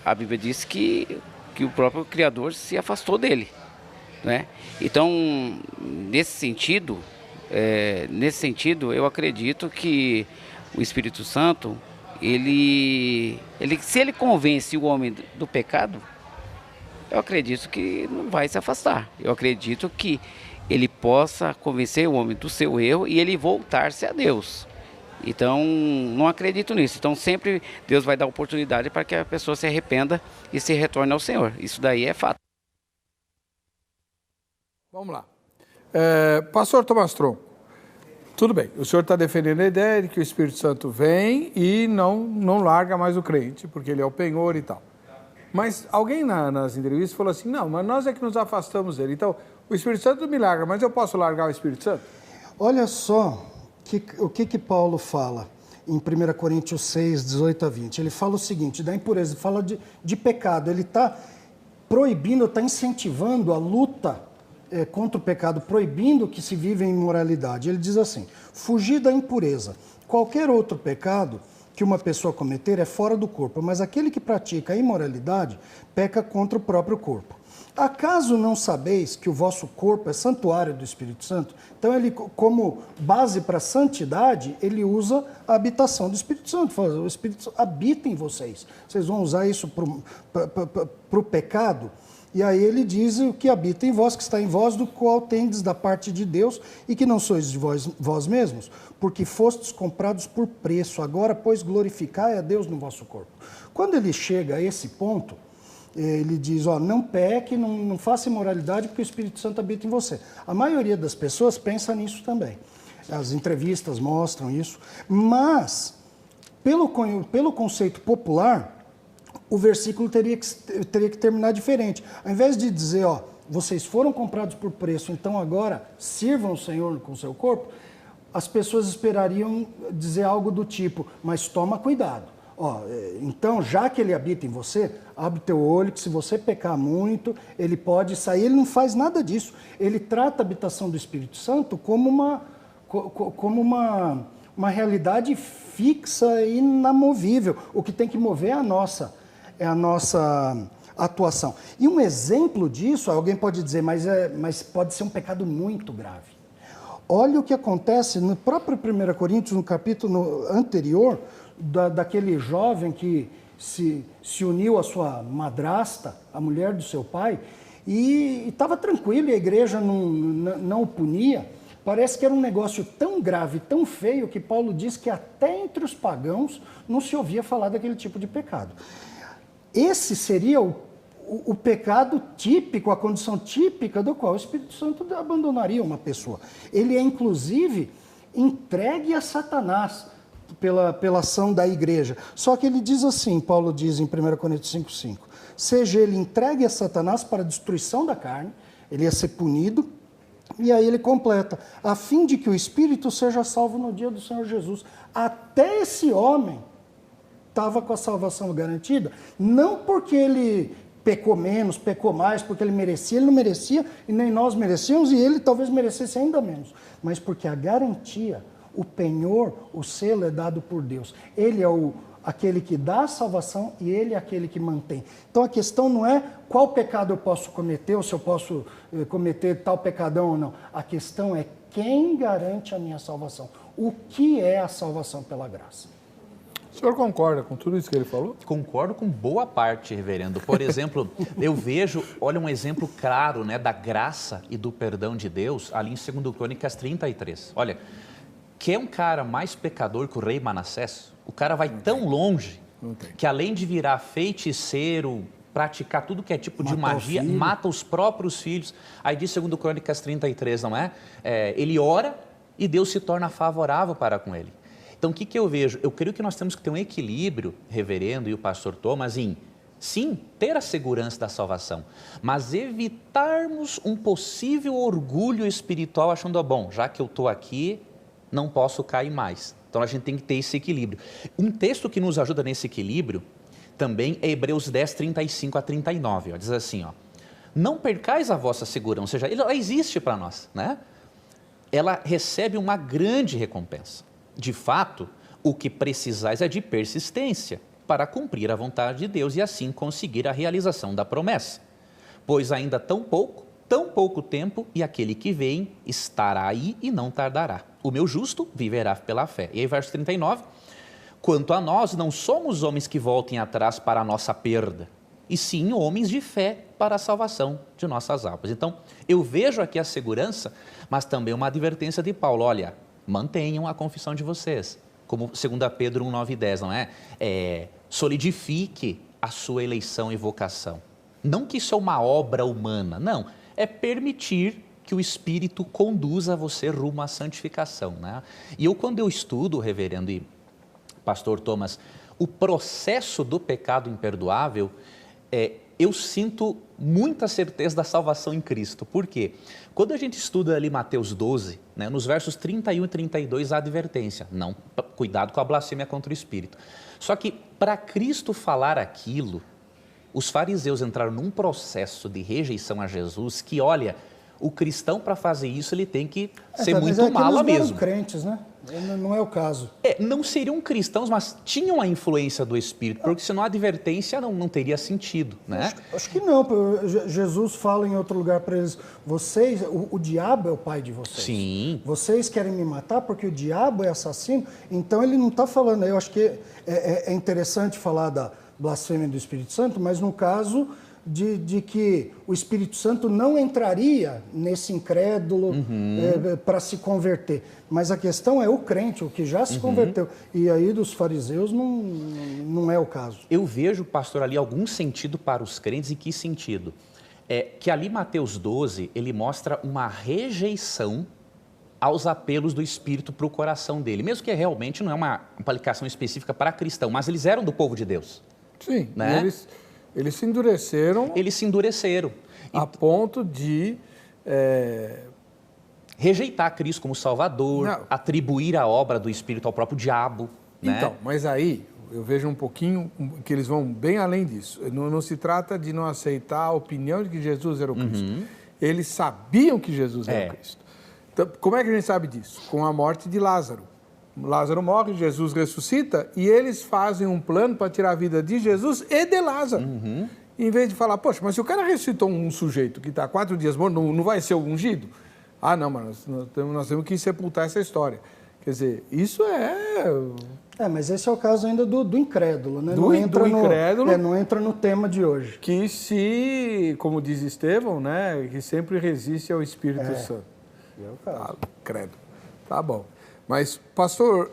a Bíblia diz que o próprio Criador se afastou dele, né? Então, nesse sentido, eu acredito que o Espírito Santo, se ele convence o homem do pecado, eu acredito que não vai se afastar. Eu acredito que ele possa convencer o homem do seu erro e ele voltar-se a Deus. Então, não acredito nisso. Então, sempre Deus vai dar oportunidade para que a pessoa se arrependa e se retorne ao Senhor. Isso daí é fato. Vamos lá. Pastor Tomás Tronco, tudo bem, o senhor está defendendo a ideia de que o Espírito Santo vem e não larga mais o crente, porque ele é o penhor e tal. Mas alguém nas entrevistas falou assim, não, mas nós é que nos afastamos dele. Então, o Espírito Santo me larga, mas eu posso largar o Espírito Santo? Olha só o que Paulo fala em 1 Coríntios 6, 18 a 20. Ele fala o seguinte, da impureza, fala de pecado. Ele está proibindo, está incentivando a luta contra o pecado, proibindo que se viva em imoralidade. Ele diz assim, fugir da impureza. Qualquer outro pecado que uma pessoa cometer é fora do corpo, mas aquele que pratica a imoralidade peca contra o próprio corpo. Acaso não sabeis que o vosso corpo é santuário do Espírito Santo? Então, ele, como base para a santidade, ele usa a habitação do Espírito Santo. Fala, o Espírito Santo habita em vocês. Vocês vão usar isso para o pecado? E aí ele diz o que habita em vós, que está em vós, do qual tendes da parte de Deus, e que não sois de vós mesmos, porque fostes comprados por preço. Agora, pois, glorificai a Deus no vosso corpo. Quando ele chega a esse ponto, ele diz, não peque, não faça imoralidade, porque o Espírito Santo habita em você. A maioria das pessoas pensa nisso também. As entrevistas mostram isso. Mas, pelo conceito popular, o versículo teria que terminar diferente. Ao invés de dizer, vocês foram comprados por preço, então agora sirvam o Senhor com o seu corpo, as pessoas esperariam dizer algo do tipo, mas toma cuidado. Então, já que ele habita em você, abre teu olho, que se você pecar muito, ele pode sair. Ele não faz nada disso. Ele trata a habitação do Espírito Santo como uma realidade fixa e inamovível. O que tem que mover é a nossa atuação. E um exemplo disso, alguém pode dizer, mas pode ser um pecado muito grave. Olha o que acontece no próprio 1 Coríntios, no capítulo anterior, daquele jovem que se uniu à sua madrasta, a mulher do seu pai, e estava tranquilo, e a igreja não o punia. Parece que era um negócio tão grave, tão feio, que Paulo diz que até entre os pagãos não se ouvia falar daquele tipo de pecado. Esse seria o pecado típico, a condição típica do qual o Espírito Santo abandonaria uma pessoa. Ele é, inclusive, entregue a Satanás pela ação da igreja. Só que ele diz assim, Paulo diz em 1 Coríntios 5,5, seja ele entregue a Satanás para a destruição da carne, ele ia ser punido, e aí ele completa, a fim de que o Espírito seja salvo no dia do Senhor Jesus. Até esse homem estava com a salvação garantida, não porque ele pecou menos, pecou mais, porque ele não merecia, e nem nós merecíamos, e ele talvez merecesse ainda menos, mas porque a garantia, o penhor, o selo é dado por Deus. Ele é aquele que dá a salvação e ele é aquele que mantém. Então a questão não é qual pecado eu posso cometer, ou se eu posso cometer tal pecadão ou não. A questão é quem garante a minha salvação. O que é a salvação pela graça? O senhor concorda com tudo isso que ele falou? Concordo com boa parte, reverendo. Por exemplo, eu vejo, olha um exemplo claro, da graça e do perdão de Deus, ali em 2 Crônicas 33. Olha, quer um cara mais pecador que o rei Manassés? O cara vai tão longe que além de virar feiticeiro, praticar tudo que é tipo de magia, mata os próprios filhos. Aí diz 2 Crônicas 33, não é? Ele ora e Deus se torna favorável para com ele. Então, o que eu vejo? Eu creio que nós temos que ter um equilíbrio, reverendo e o pastor Thomas, sim, ter a segurança da salvação, mas evitarmos um possível orgulho espiritual achando, bom, já que eu estou aqui, não posso cair mais. Então a gente tem que ter esse equilíbrio. Um texto que nos ajuda nesse equilíbrio também é Hebreus 10, 35 a 39. Ó, diz assim, ó, não percais a vossa segurança, ou seja, ela existe para nós, né? Ela recebe uma grande recompensa. De fato, o que precisais é de persistência para cumprir a vontade de Deus e assim conseguir a realização da promessa. Pois ainda tão pouco tempo, e aquele que vem estará aí e não tardará. O meu justo viverá pela fé. E aí, verso 39, quanto a nós, não somos homens que voltem atrás para a nossa perda, e sim homens de fé para a salvação de nossas almas. Então, eu vejo aqui a segurança, mas também uma advertência de Paulo, olha, mantenham a confissão de vocês, como 2 Pedro 1, 9 e 10, não é? Solidifique a sua eleição e vocação. Não que isso é uma obra humana, não, é permitir que o Espírito conduza você rumo à santificação, né? E quando eu estudo, reverendo e pastor Thomas, o processo do pecado imperdoável, eu sinto muita certeza da salvação em Cristo. Por quê? Quando a gente estuda ali Mateus 12, né, nos versos 31 e 32, a advertência, não, cuidado com a blasfêmia contra o Espírito. Só que para Cristo falar aquilo, os fariseus entraram num processo de rejeição a Jesus que, olha, o cristão para fazer isso ele tem que ser muito mala mesmo. Eles não eram crentes, né? Não é o caso. Não seriam cristãos, mas tinham a influência do Espírito, porque senão a advertência não teria sentido, né? Acho que não. Jesus fala em outro lugar para eles, vocês, o diabo é o pai de vocês. Sim. Vocês querem me matar porque o diabo é assassino? Então ele não está falando, eu acho que é interessante falar da blasfêmia do Espírito Santo, mas no caso de que o Espírito Santo não entraria nesse incrédulo para se converter. Mas a questão é o crente, o que já se converteu. E aí dos fariseus não é o caso. Eu vejo, pastor, ali algum sentido para os crentes. E que sentido? Que ali Mateus 12, ele mostra uma rejeição aos apelos do Espírito para o coração dele. Mesmo que realmente não é uma aplicação específica para cristão, mas eles eram do povo de Deus. Sim, né? Eles se endureceram. Eles se endureceram. A ponto de rejeitar Cristo como Salvador, atribuir a obra do Espírito ao próprio diabo. Então, né? Mas aí eu vejo um pouquinho que eles vão bem além disso. Não se trata de não aceitar a opinião de que Jesus era o Cristo. Eles sabiam que Jesus era o Cristo. Então, como é que a gente sabe disso? Com a morte de Lázaro. Lázaro morre, Jesus ressuscita e eles fazem um plano para tirar a vida de Jesus e de Lázaro. Em vez de falar, poxa, mas se o cara ressuscitou um sujeito que está 4 dias morto, não vai ser ungido? Ah, não, mas nós temos que sepultar essa história. Quer dizer, isso mas esse é o caso ainda do incrédulo, né? Do incrédulo. Não entra no tema de hoje. Que se, como diz Estevão, né, que sempre resiste ao Espírito Santo. É o caso. Credo. Tá bom. Mas, pastor,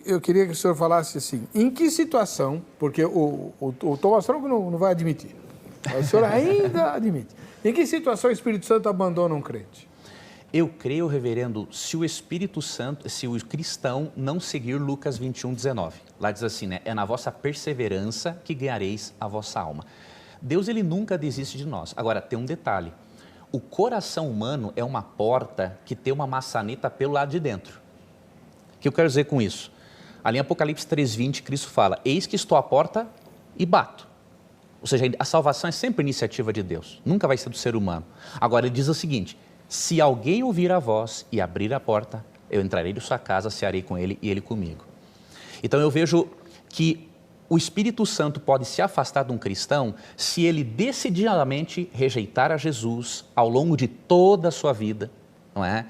eu queria que o senhor falasse assim, em que situação, porque o Thomas Franco não vai admitir, o senhor ainda admite, em que situação o Espírito Santo abandona um crente? Eu creio, reverendo, se o Espírito Santo, se o cristão não seguir Lucas 21, 19, lá diz assim, né, é na vossa perseverança que ganhareis a vossa alma. Deus, ele nunca desiste de nós. Agora, tem um detalhe, o coração humano é uma porta que tem uma maçaneta pelo lado de dentro. O que eu quero dizer com isso? Ali em Apocalipse 3:20, Cristo fala, eis que estou à porta e bato. Ou seja, a salvação é sempre iniciativa de Deus, nunca vai ser do ser humano. Agora ele diz o seguinte, se alguém ouvir a voz e abrir a porta, eu entrarei em sua casa, cearei com ele e ele comigo. Então eu vejo que o Espírito Santo pode se afastar de um cristão se ele decididamente rejeitar a Jesus ao longo de toda a sua vida, não é?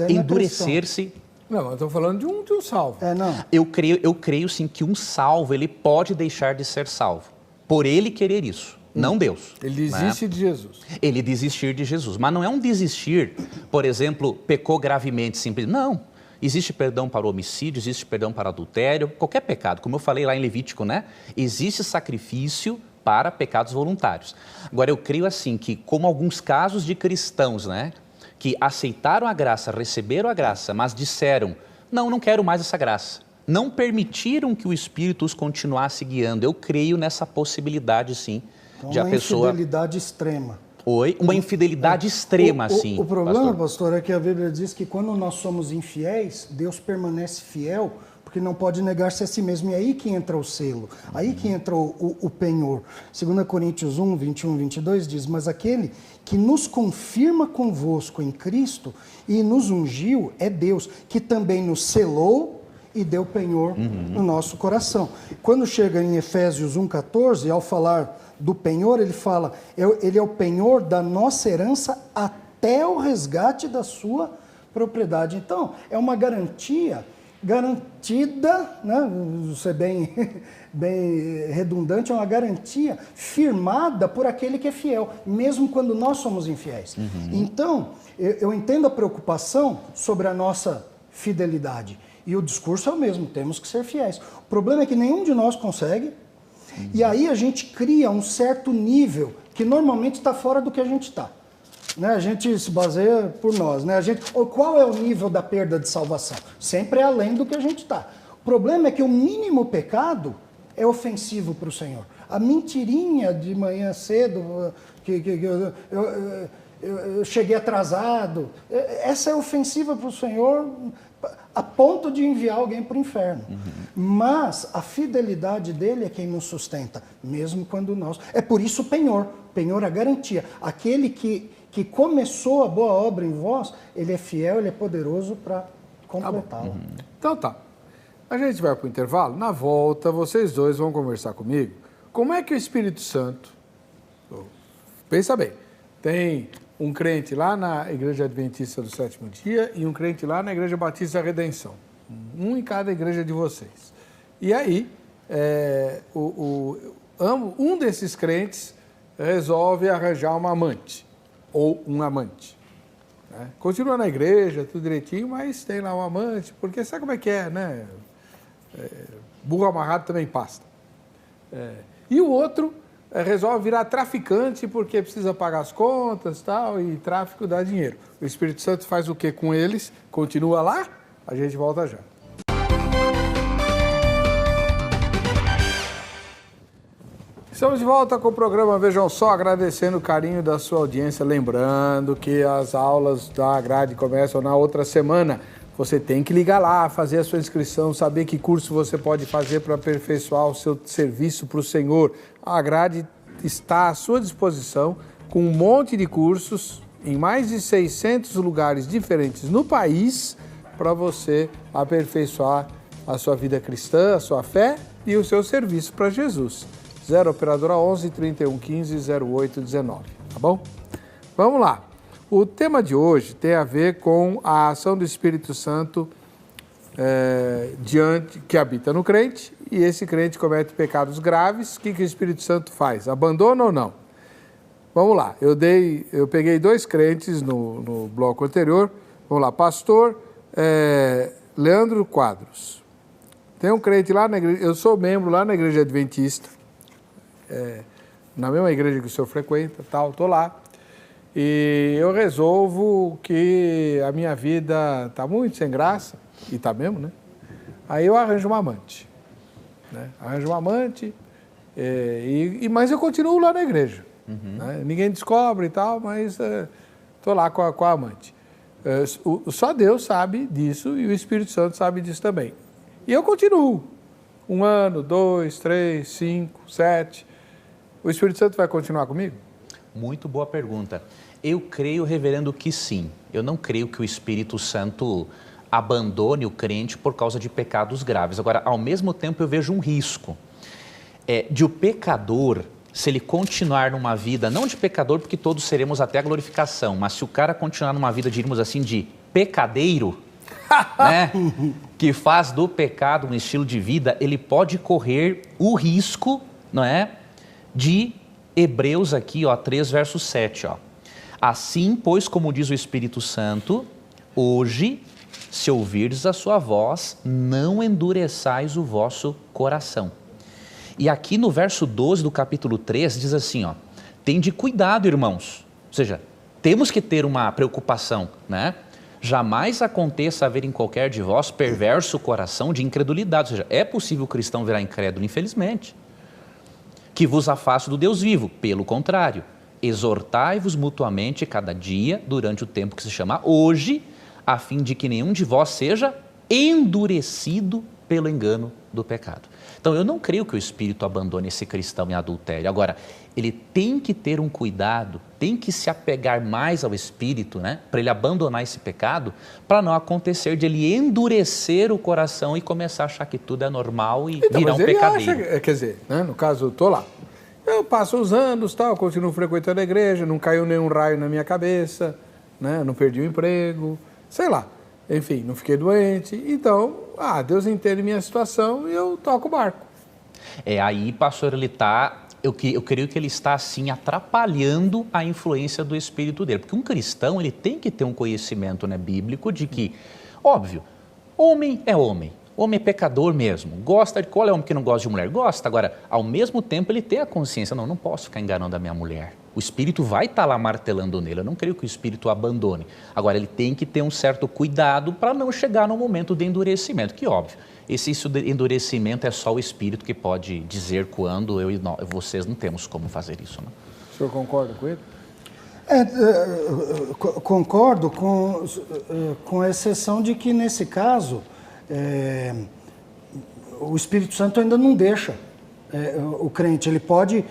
Endurecer-se. Não, eu estou falando de um salvo. Não. Eu creio sim que um salvo, ele pode deixar de ser salvo, por ele querer isso, não Deus. Ele desiste de Jesus. Ele desistir de Jesus, mas não é um desistir, por exemplo, pecou gravemente, simples. Não, existe perdão para o homicídio, existe perdão para adultério, qualquer pecado, como eu falei lá em Levítico, né? Existe sacrifício para pecados voluntários. Agora, eu creio assim que, como alguns casos de cristãos, né? Que aceitaram a graça, receberam a graça, mas disseram, não quero mais essa graça. Não permitiram que o Espírito os continuasse guiando. Eu creio nessa possibilidade, sim, então, de a pessoa... infidelidade extrema. Oi? Uma infidelidade extrema, assim. O problema, pastor, é que a Bíblia diz que quando nós somos infiéis, Deus permanece fiel, porque não pode negar-se a si mesmo. E aí que entra o selo, aí que entra o penhor. 2 Coríntios 1, 21, 22 diz, mas aquele que nos confirma convosco em Cristo e nos ungiu é Deus, que também nos selou e deu penhor no nosso coração. Quando chega em Efésios 1,14, ao falar do penhor, ele fala, ele é o penhor da nossa herança até o resgate da sua propriedade. Então, é uma garantia garantida, né? Ser bem redundante, é uma garantia firmada por aquele que é fiel, mesmo quando nós somos infiéis. Então, eu entendo a preocupação sobre a nossa fidelidade. E o discurso é o mesmo, temos que ser fiéis. O problema é que nenhum de nós consegue, e aí a gente cria um certo nível que normalmente está fora do que a gente está. Né? A gente se baseia por nós. Né? Qual é o nível da perda de salvação? Sempre é além do que a gente está. O problema é que o mínimo pecado é ofensivo para o Senhor. A mentirinha de manhã cedo, que eu cheguei atrasado, essa é ofensiva para o Senhor a ponto de enviar alguém para o inferno. Mas a fidelidade dele é quem nos sustenta, mesmo quando nós... É por isso o penhor a garantia. Aquele que começou a boa obra em vós, ele é fiel, ele é poderoso para completá-la. Então tá. A gente vai para o intervalo. Na volta, vocês dois vão conversar comigo. Como é que o Espírito Santo... Pensa bem. Tem um crente lá na Igreja Adventista do Sétimo Dia e um crente lá na Igreja Batista da Redenção. Um em cada igreja de vocês. E aí, um desses crentes resolve arranjar uma amante. Ou um amante. Né? Continua na igreja, tudo direitinho, mas tem lá um amante, porque sabe como é que é, né? Burro amarrado também pasta. E o outro resolve virar traficante porque precisa pagar as contas e tal, e tráfico dá dinheiro. O Espírito Santo faz o que com eles? Continua lá? A gente volta já. Estamos de volta com o programa Vejam Só, agradecendo o carinho da sua audiência, lembrando que as aulas da grade começam na outra semana. Você tem que ligar lá, fazer a sua inscrição, saber que curso você pode fazer para aperfeiçoar o seu serviço para o Senhor. A grade está à sua disposição com um monte de cursos em mais de 600 lugares diferentes no país para você aperfeiçoar a sua vida cristã, a sua fé e o seu serviço para Jesus. 0 Operadora 11 31 15 08 19, tá bom? Vamos lá. O tema de hoje tem a ver com a ação do Espírito Santo que habita no crente, e esse crente comete pecados graves. O que o Espírito Santo faz? Abandona ou não? Vamos lá. Eu peguei 2 crentes no bloco anterior. Vamos lá. Pastor Leandro Quadros. Tem um crente lá na igreja, eu sou membro lá na Igreja Adventista, na mesma igreja que o senhor frequenta, tal, estou lá. E eu resolvo que a minha vida está muito sem graça, e está mesmo, né? Aí eu arranjo uma amante. Né? Arranjo uma amante, mas eu continuo lá na igreja. Né? Ninguém descobre e tal, mas estou lá com a amante. Só Deus sabe disso e o Espírito Santo sabe disso também. E eu continuo. 1 ano, 2, 3, 5, 7. O Espírito Santo vai continuar comigo? Muito boa pergunta. Eu creio, reverendo, que sim. Eu não creio que o Espírito Santo abandone o crente por causa de pecados graves. Agora, ao mesmo tempo, eu vejo um risco de o pecador, se ele continuar numa vida, não de pecador, porque todos seremos até a glorificação, mas se o cara continuar numa vida, diríamos assim, de pecadeiro, né, que faz do pecado um estilo de vida, ele pode correr o risco, não é, de Hebreus aqui, 3, verso 7, Assim, pois, como diz o Espírito Santo, hoje, se ouvirdes a sua voz, não endureçais o vosso coração. E aqui no verso 12 do capítulo 3, diz assim, tende cuidado, irmãos. Ou seja, temos que ter uma preocupação, né? Jamais aconteça haver em qualquer de vós perverso coração de incredulidade. Ou seja, é possível o cristão virar incrédulo, infelizmente. Que vos afaste do Deus vivo. Pelo contrário, exortai-vos mutuamente cada dia durante o tempo que se chama hoje, a fim de que nenhum de vós seja endurecido pelo engano do pecado. Então, eu não creio que o Espírito abandone esse cristão em adultério. Agora, ele tem que ter um cuidado, tem que se apegar mais ao Espírito, né? Para ele abandonar esse pecado, para não acontecer de ele endurecer o coração e começar a achar que tudo é normal e virar um pecadeiro. Acha, quer dizer, né, no caso, eu estou lá. Eu passo os anos, tal, continuo frequentando a igreja, não caiu nenhum raio na minha cabeça, né, não perdi o emprego, sei lá. Enfim, não fiquei doente. Então, Deus entende minha situação e eu toco o barco. Aí, pastor, ele está... Eu creio que ele está, assim, atrapalhando a influência do Espírito dele. Porque um cristão, ele tem que ter um conhecimento, né, bíblico de que, óbvio, homem é homem. Homem é pecador mesmo. Gosta de... Qual é o homem que não gosta de mulher? Gosta. Agora, ao mesmo tempo, ele tem a consciência. Não posso ficar enganando a minha mulher. O Espírito vai estar lá martelando nele. Eu não creio que o Espírito o abandone. Agora, ele tem que ter um certo cuidado para não chegar no momento de endurecimento. Que, óbvio, esse endurecimento é só o Espírito que pode dizer quando vocês não temos como fazer isso. Não? O senhor concorda com ele? Concordo, com a exceção de que, nesse caso, o Espírito Santo ainda não deixa o crente. Ele pode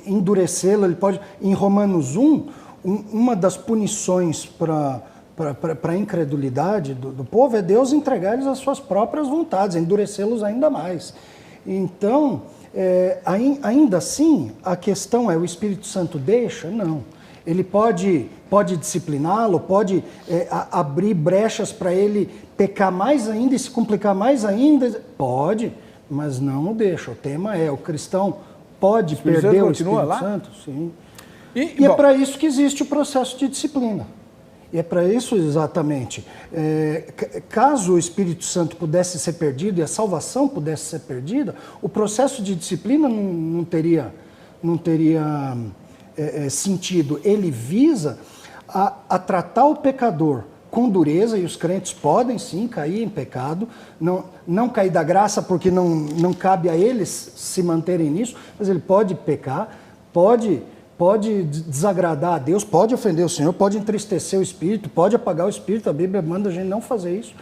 endurecê-lo, ele pode... Em Romanos 1, uma das punições para a incredulidade do povo é Deus entregar-lhes as suas próprias vontades, endurecê-los ainda mais. Então, ainda assim, a questão é, o Espírito Santo deixa? Não. Ele pode discipliná-lo, pode abrir brechas para ele pecar mais ainda e se complicar mais ainda? Pode, mas não o deixa. O tema é, o cristão pode perder o Espírito Santo? Sim. E é para isso que existe o processo de disciplina. E é para isso exatamente. Caso o Espírito Santo pudesse ser perdido e a salvação pudesse ser perdida, o processo de disciplina não teria sentido. Ele visa a tratar o pecador com dureza, e os crentes podem sim cair em pecado, não cair da graça porque não cabe a eles se manterem nisso, mas ele pode pecar, pode desagradar a Deus, pode ofender o Senhor, pode entristecer o Espírito, pode apagar o Espírito. A Bíblia manda a gente não fazer isso.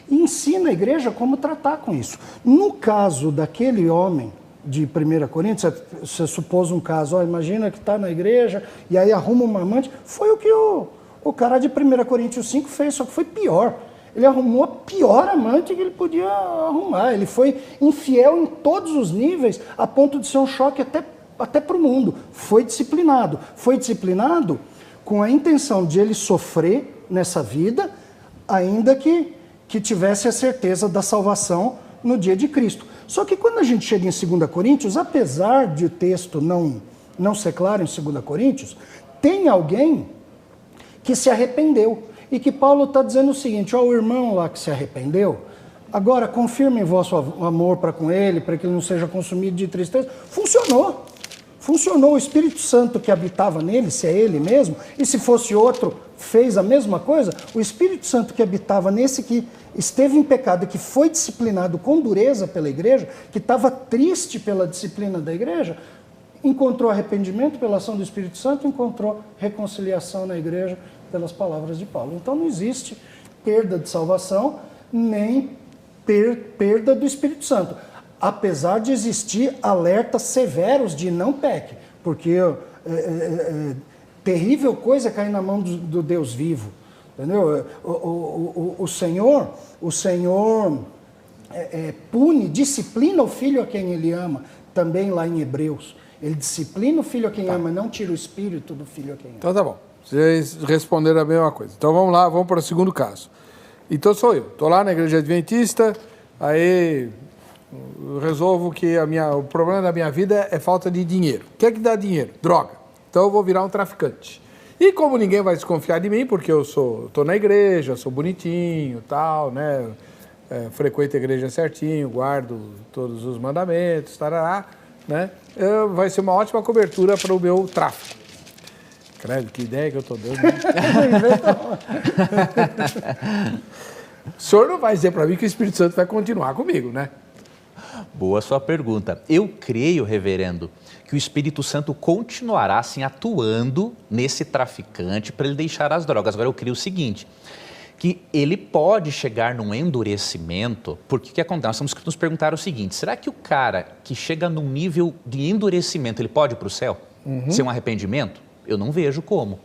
E ensina a igreja como tratar com isso. No caso daquele homem de 1 Coríntios, você supôs um caso, imagina que está na igreja e aí arruma uma amante, foi o que o cara de 1 Coríntios 5 fez, só que foi pior. Ele arrumou a pior amante que ele podia arrumar. Ele foi infiel em todos os níveis, a ponto de ser um choque até para o mundo. Foi disciplinado com a intenção de ele sofrer nessa vida, ainda que tivesse a certeza da salvação no dia de Cristo. Só que quando a gente chega em 2 Coríntios, apesar de o texto não ser claro em 2 Coríntios, tem alguém que se arrependeu. E que Paulo está dizendo o seguinte, o irmão lá que se arrependeu, agora confirmem vosso amor para com ele, para que ele não seja consumido de tristeza. Funcionou. O Espírito Santo que habitava nele, se é ele mesmo, e se fosse outro, fez a mesma coisa. O Espírito Santo que habitava nesse que esteve em pecado, que foi disciplinado com dureza pela igreja, que estava triste pela disciplina da igreja, encontrou arrependimento pela ação do Espírito Santo, encontrou reconciliação na igreja pelas palavras de Paulo. Então não existe perda de salvação, nem perda do Espírito Santo. Apesar de existir alertas severos de não peque, porque terrível coisa é cair na mão do Deus vivo. Entendeu? O Senhor pune, disciplina o filho a quem ele ama, também lá em Hebreus. Ele disciplina o filho a quem ama, não tira o espírito do filho a quem ama. Então tá bom, vocês responderam a mesma coisa. Então vamos lá, vamos para o segundo caso. Então sou eu, estou lá na igreja adventista, aí eu resolvo que o problema da minha vida é falta de dinheiro. O que é que dá dinheiro? Droga. Então eu vou virar um traficante. E como ninguém vai desconfiar de mim, porque eu estou na igreja, sou bonitinho, tal, né? Frequento a igreja certinho, guardo todos os mandamentos, tarará, né? Vai ser uma ótima cobertura para o meu tráfico. Credo, que ideia que eu estou dando. O senhor não vai dizer para mim que o Espírito Santo vai continuar comigo, né? Boa sua pergunta. Eu creio, reverendo, que o Espírito Santo continuará assim atuando nesse traficante para ele deixar as drogas. Agora eu creio o seguinte, que ele pode chegar num endurecimento, porque o que acontece? Nós temos que nos perguntar o seguinte, será que o cara que chega num nível de endurecimento, ele pode ir para o céu? Sem um arrependimento? Eu não vejo como.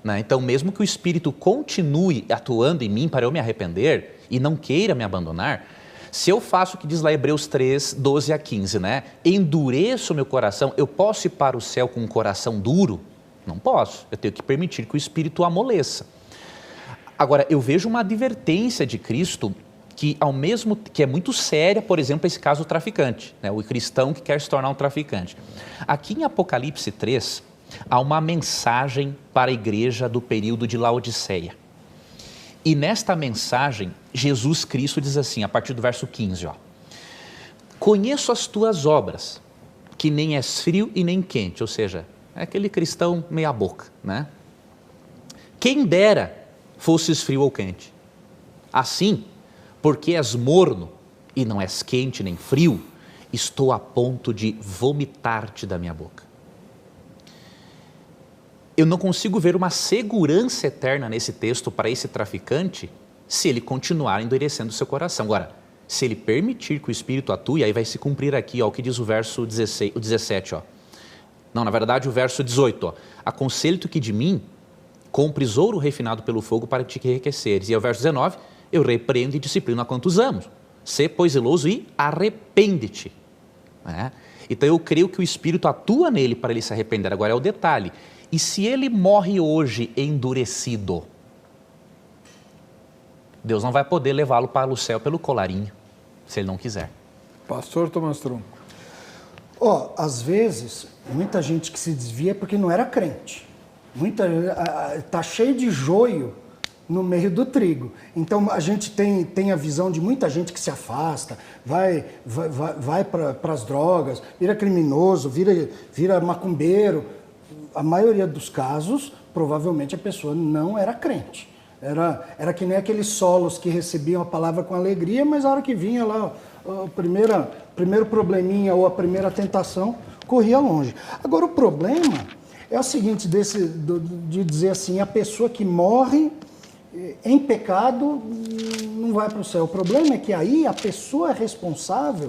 Né? Então, mesmo que o Espírito continue atuando em mim para eu me arrepender e não queira me abandonar, se eu faço o que diz lá Hebreus 3, 12 a 15, né? Endureço o meu coração, eu posso ir para o céu com um coração duro? Não posso, eu tenho que permitir que o Espírito amoleça. Agora, eu vejo uma advertência de Cristo que é muito séria, por exemplo, esse caso do traficante, né? O cristão que quer se tornar um traficante. Aqui em Apocalipse 3, há uma mensagem para a igreja do período de Laodiceia. E nesta mensagem, Jesus Cristo diz assim, a partir do verso 15, ó, conheço as tuas obras, que nem és frio e nem quente, ou seja, é aquele cristão meia boca, né? Quem dera fosses frio ou quente. Assim, porque és morno e não és quente nem frio, estou a ponto de vomitar-te da minha boca. Eu não consigo ver uma segurança eterna nesse texto para esse traficante se ele continuar endurecendo seu coração. Agora, se ele permitir que o Espírito atue, aí vai se cumprir aqui, ó, o que diz o verso 16, o 17. Ó. Não, na verdade, o verso 18. Ó, aconselho-te que de mim compres ouro refinado pelo fogo para te enriqueceres. E o verso 19, eu repreendo e disciplino a quantos amo. Sê, pois, zeloso e arrepende-te. Então, eu creio que o Espírito atua nele para ele se arrepender. Agora é o detalhe. E se ele morre hoje endurecido, Deus não vai poder levá-lo para o céu pelo colarinho, se ele não quiser. Pastor Thomas Trump. Às vezes, muita gente que se desvia é porque não era crente. Tá cheio de joio no meio do trigo. Então, a gente tem a visão de muita gente que se afasta, vai para as drogas, vira criminoso, vira macumbeiro. A maioria dos casos, provavelmente a pessoa não era crente. Era que nem aqueles solos que recebiam a palavra com alegria, mas a hora que vinha lá o primeiro probleminha ou a primeira tentação, corria longe. Agora, o problema é o seguinte, de dizer assim, a pessoa que morre em pecado não vai para o céu. O problema é que aí a pessoa é responsável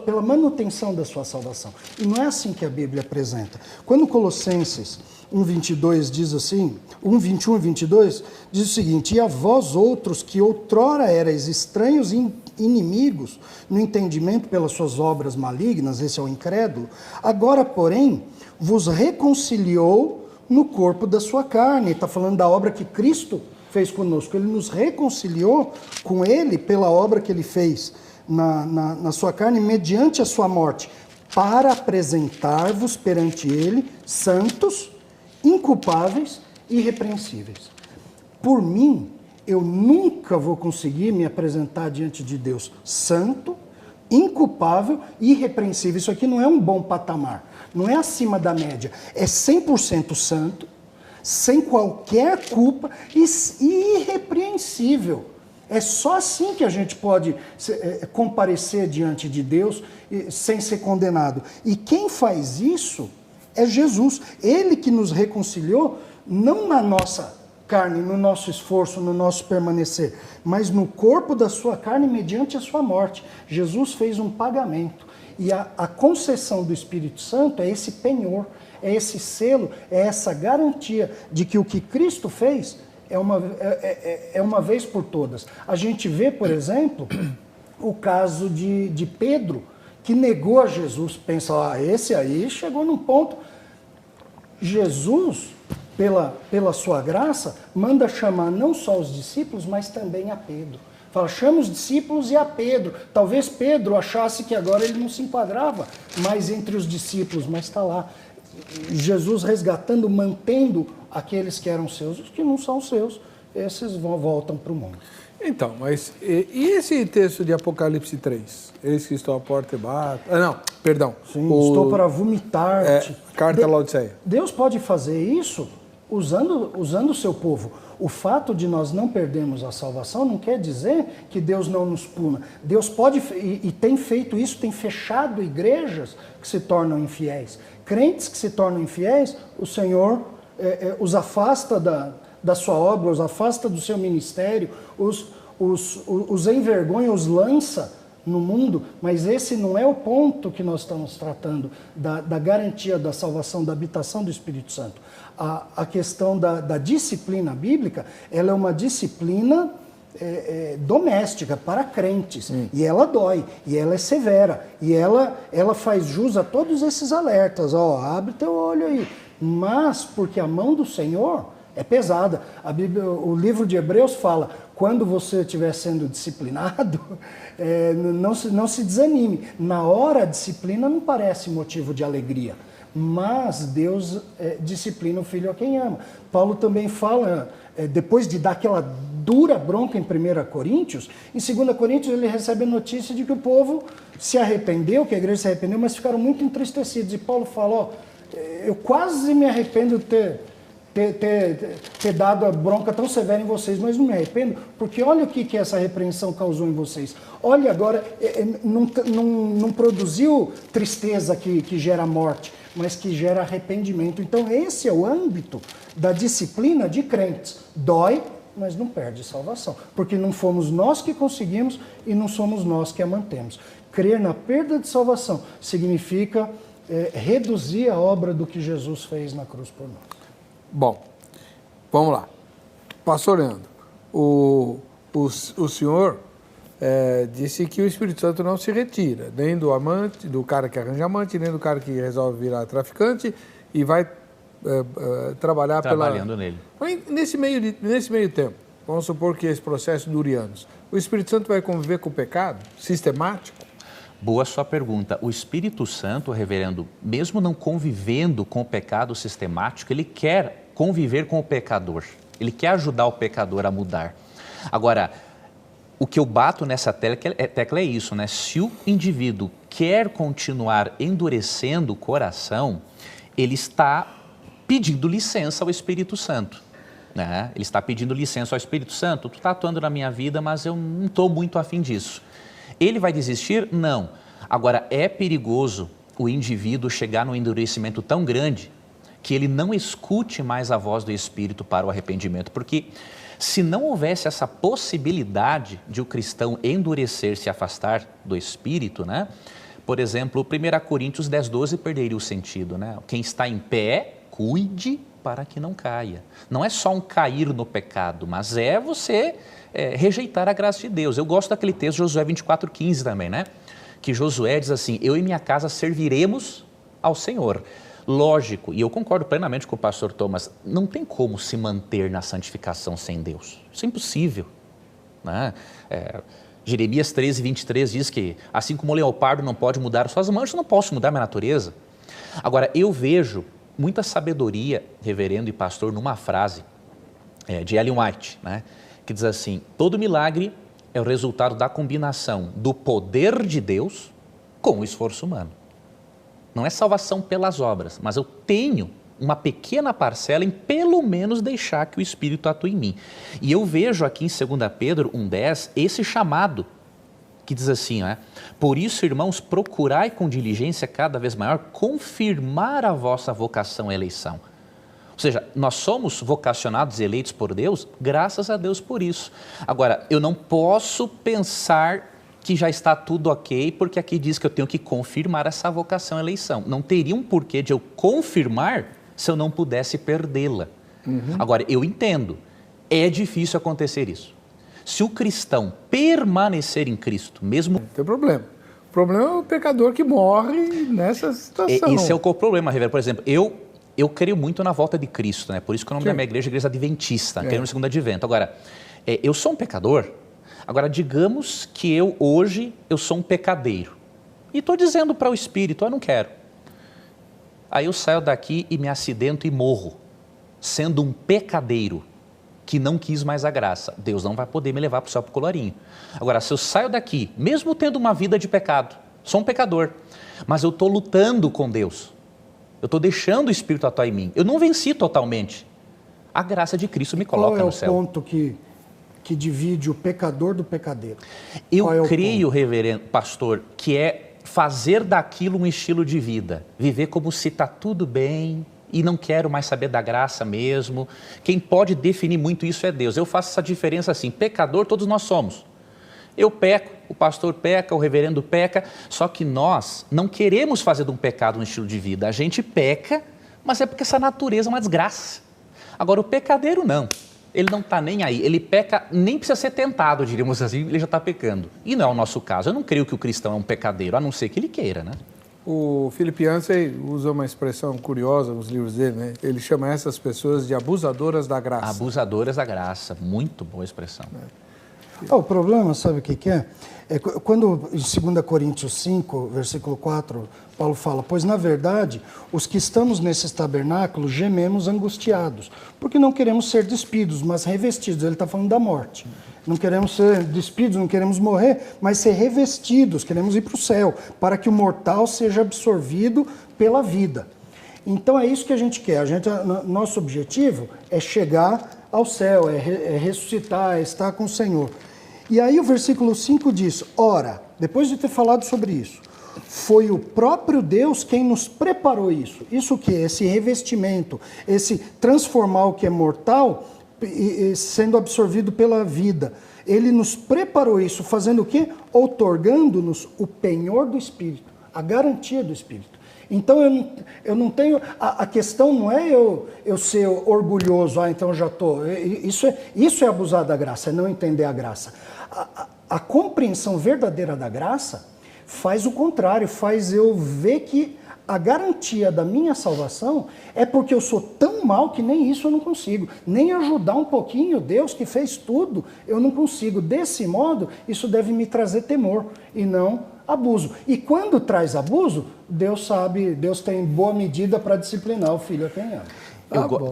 pela manutenção da sua salvação. E não é assim que a Bíblia apresenta. Quando Colossenses 1:22 diz assim, 1:21 e 22, diz o seguinte, e a vós outros que outrora erais estranhos e inimigos no entendimento pelas suas obras malignas, esse é o incrédulo, agora, porém, vos reconciliou no corpo da sua carne. Está falando da obra que Cristo fez conosco. Ele nos reconciliou com Ele pela obra que Ele fez na sua carne, mediante a sua morte, para apresentar-vos perante Ele santos, inculpáveis e irrepreensíveis. Por mim, eu nunca vou conseguir me apresentar diante de Deus santo, inculpável e irrepreensível. Isso aqui não é um bom patamar, não é acima da média, é 100% santo, sem qualquer culpa e irrepreensível. É só assim que a gente pode comparecer diante de Deus sem ser condenado. E quem faz isso é Jesus. Ele que nos reconciliou, não na nossa carne, no nosso esforço, no nosso permanecer, mas no corpo da sua carne mediante a sua morte. Jesus fez um pagamento. E a concessão do Espírito Santo é esse penhor, é esse selo, é essa garantia de que o que Cristo fez é uma vez por todas. A gente vê, por exemplo, o caso de Pedro, que negou a Jesus. Pensa, esse aí chegou num ponto. Jesus, pela sua graça, manda chamar não só os discípulos, mas também a Pedro. Fala, chama os discípulos e a Pedro. Talvez Pedro achasse que agora ele não se enquadrava mais entre os discípulos, mas está lá. Jesus resgatando, mantendo aqueles que eram seus, os que não são seus, esses voltam para o mundo. Então, mas e esse texto de Apocalipse 3? Eis que estou à porta e bato... Sim, estou para vomitar-te. Carta a Laodiceia. Deus pode fazer isso usando o seu povo. O fato de nós não perdermos a salvação não quer dizer que Deus não nos puna. Deus pode, e tem feito isso, tem fechado igrejas que se tornam infiéis. Crentes que se tornam infiéis, o Senhor os afasta da sua obra, os afasta do seu ministério, os envergonha, os lança no mundo, mas esse não é o ponto que nós estamos tratando, da garantia da salvação, da habitação do Espírito Santo. A questão da disciplina bíblica, ela é uma disciplina doméstica para crentes, e ela dói, e ela é severa, e ela faz jus a todos esses alertas, abre teu olho aí, mas porque a mão do Senhor é pesada. A Bíblia, o livro de Hebreus fala, quando você estiver sendo disciplinado, não se desanime. Na hora a disciplina não parece motivo de alegria, mas Deus disciplina o filho a quem ama. Paulo também fala, depois de dar aquela dura bronca em 1 Coríntios, em 2 Coríntios ele recebe a notícia de que o povo se arrependeu, que a igreja se arrependeu, mas ficaram muito entristecidos. E Paulo fala, eu quase me arrependo de ter dado a bronca tão severa em vocês, mas não me arrependo, porque olha o que essa repreensão causou em vocês. Olha agora, não produziu tristeza que gera morte, mas que gera arrependimento. Então esse é o âmbito da disciplina de crentes. Dói, mas não perde salvação, porque não fomos nós que conseguimos e não somos nós que a mantemos. Crer na perda de salvação significa reduzir a obra do que Jesus fez na cruz por nós. Bom, vamos lá. Pastor Leandro, o senhor disse que o Espírito Santo não se retira, nem do amante, do cara que arranja amante, nem do cara que resolve virar traficante e vai trabalhar trabalhando nele. Nesse meio tempo, vamos supor que esse processo dure anos, o Espírito Santo vai conviver com o pecado sistemático? Boa sua pergunta. O Espírito Santo, reverendo, mesmo não convivendo com o pecado sistemático, ele quer conviver com o pecador. Ele quer ajudar o pecador a mudar. Agora, o que eu bato nessa tecla é isso, né? Se o indivíduo quer continuar endurecendo o coração, ele está pedindo licença ao Espírito Santo. Né? Ele está pedindo licença ao Espírito Santo. Tu está atuando na minha vida, mas eu não estou muito afim disso. Ele vai desistir? Não. Agora, é perigoso o indivíduo chegar num endurecimento tão grande que ele não escute mais a voz do Espírito para o arrependimento. Porque se não houvesse essa possibilidade de o cristão endurecer, se afastar do Espírito, né? Por exemplo, 1 Coríntios 10:12 perderia o sentido, né? Quem está em pé, cuide para que não caia. Não é só um cair no pecado, mas é você rejeitar a graça de Deus. Eu gosto daquele texto, Josué 24:15 também, né? Que Josué diz assim, eu e minha casa serviremos ao Senhor. Lógico, e eu concordo plenamente com o pastor Thomas, não tem como se manter na santificação sem Deus. Isso é impossível, né? Jeremias 13:23 diz que assim como o leopardo não pode mudar suas manchas, eu não posso mudar minha natureza. Agora, eu vejo muita sabedoria, reverendo e pastor, numa frase de Ellen White, né? Que diz assim, todo milagre é o resultado da combinação do poder de Deus com o esforço humano. Não é salvação pelas obras, mas eu tenho uma pequena parcela em pelo menos deixar que o Espírito atue em mim. E eu vejo aqui em 2 Pedro 1:10 esse chamado que diz assim, né? Por isso, irmãos, procurai com diligência cada vez maior confirmar a vossa vocação e eleição. Ou seja, nós somos vocacionados e eleitos por Deus, graças a Deus por isso. Agora, eu não posso pensar que já está tudo ok, porque aqui diz que eu tenho que confirmar essa vocação e eleição. Não teria um porquê de eu confirmar se eu não pudesse perdê-la. Agora, eu entendo, é difícil acontecer isso. Se o cristão permanecer em Cristo, mesmo... Não tem problema. O problema é o pecador que morre nessa situação. Esse é o problema, reverendo. Por exemplo, eu creio muito na volta de Cristo, né? Por isso que o nome da minha igreja é Igreja Adventista, creio no segundo advento. Agora, eu sou um pecador. Agora, digamos que hoje eu sou um pecadeiro. E estou dizendo para o Espírito, eu não quero. Aí eu saio daqui e me acidento e morro, sendo um pecadeiro que não quis mais a graça. Deus não vai poder me levar para o céu, para o colarinho. Agora, se eu saio daqui, mesmo tendo uma vida de pecado, sou um pecador, mas eu estou lutando com Deus. Eu estou deixando o Espírito atuar em mim. Eu não venci totalmente, A graça de Cristo me coloca no céu. Qual é o ponto que divide o pecador do pecadeiro? Eu creio, reverendo pastor, que é fazer daquilo um estilo de vida. Viver como se está tudo bem e não quero mais saber da graça mesmo. Quem pode definir muito isso é Deus. Eu faço essa diferença assim, pecador todos nós somos. Eu peco, o pastor peca, o reverendo peca, só que nós não queremos fazer de um pecado um estilo de vida. A gente peca, mas é porque essa natureza é uma desgraça. Agora, o pecadeiro não. Ele não está nem aí. Ele peca, nem precisa ser tentado, diríamos assim, ele já está pecando. E não é o nosso caso. Eu não creio que o cristão é um pecadeiro, a não ser que ele queira, né? O Philip Yancey usa uma expressão curiosa nos livros dele, né? Ele chama essas pessoas de abusadoras da graça. Abusadoras da graça. Muito boa expressão. O problema, sabe o que é? É quando em 2 Coríntios 5, versículo 4, Paulo fala, pois na verdade, os que estamos nesses tabernáculos gememos angustiados, porque não queremos ser despidos, mas revestidos. Ele está falando da morte. Não queremos ser despidos, não queremos morrer, mas ser revestidos, queremos ir para o céu, para que o mortal seja absorvido pela vida. Então é isso que a gente quer. Nosso objetivo é chegar ao céu, é ressuscitar, é estar com o Senhor. E aí o versículo 5 diz, ora, depois de ter falado sobre isso, foi o próprio Deus quem nos preparou isso. Isso o quê? Esse revestimento, esse transformar o que é mortal, sendo absorvido pela vida. Ele nos preparou isso, fazendo o quê? Outorgando-nos o penhor do Espírito, a garantia do Espírito. Então eu não tenho... A questão não é eu ser orgulhoso, então já estou... Isso é abusar da graça, é não entender a graça. A compreensão verdadeira da graça faz o contrário, faz eu ver que a garantia da minha salvação é porque eu sou tão mal que nem isso eu não consigo. Nem ajudar um pouquinho Deus que fez tudo, eu não consigo. Desse modo, isso deve me trazer temor e não abuso. E quando traz abuso, Deus sabe, Deus tem boa medida para disciplinar o filho a quem ama.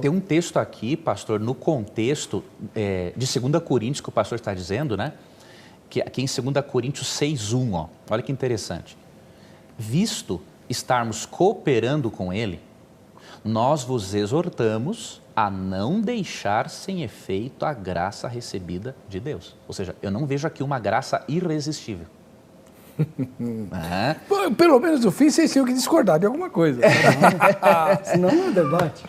Tem um texto aqui, pastor, no contexto de 2 Coríntios, que o pastor está dizendo, né? Que aqui em 2 Coríntios 6:1, ó, olha que interessante. Visto estarmos cooperando com ele, nós vos exortamos a não deixar sem efeito a graça recebida de Deus. Ou seja, eu não vejo aqui uma graça irresistível. Pelo menos no fim vocês tinham que discordar de alguma coisa. Senão não é debate.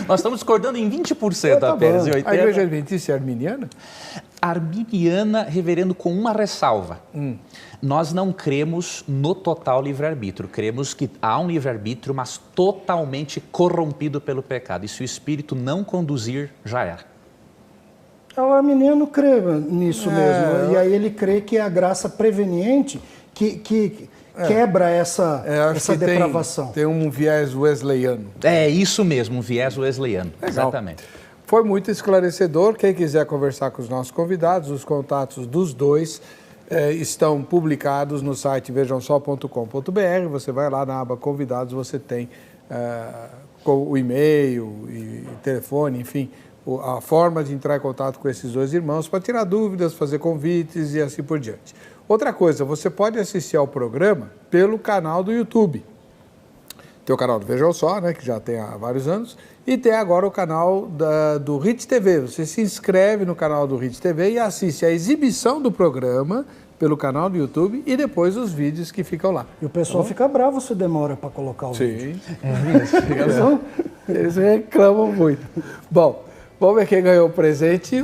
Nós estamos discordando em 20% apenas. Em 80%. A Igreja Adventista é arminiana? Arminiana, reverendo, com uma ressalva. Nós não cremos no total livre-arbítrio. Cremos que há um livre-arbítrio, mas totalmente corrompido pelo pecado. E se o Espírito não conduzir, já era. O arminiano crê nisso mesmo. E aí ele crê que é a graça preveniente que quebra essa depravação. Tem um viés wesleyano. É isso mesmo, um viés wesleyano. Legal. Exatamente. Foi muito esclarecedor. Quem quiser conversar com os nossos convidados, os contatos dos dois estão publicados no site vejamsó.com.br. Você vai lá na aba convidados, você tem o e-mail e telefone, enfim, a forma de entrar em contato com esses dois irmãos para tirar dúvidas, fazer convites e assim por diante. Outra coisa, você pode assistir ao programa pelo canal do YouTube. Tem o canal do Vejam Só, né, que já tem há vários anos, e tem agora o canal do Hits TV. Você se inscreve no canal do Hits TV e assiste a exibição do programa pelo canal do YouTube e depois os vídeos que ficam lá. E o pessoal fica bravo se demora para colocar o vídeo. Sim, eles reclamam muito. Bom, vamos ver quem ganhou o presente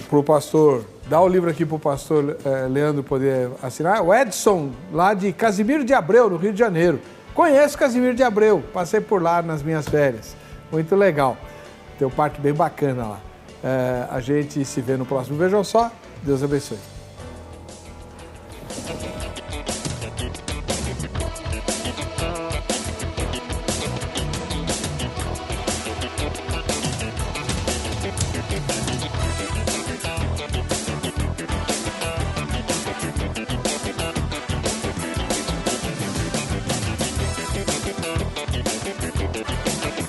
para o pastor. Dá o livro aqui para o pastor Leandro poder assinar. O Edson, lá de Casimiro de Abreu, no Rio de Janeiro. Conheço Casimiro de Abreu, passei por lá nas minhas férias. Muito legal. Tem um parque bem bacana lá. A gente se vê no próximo Vejam Só. Deus abençoe.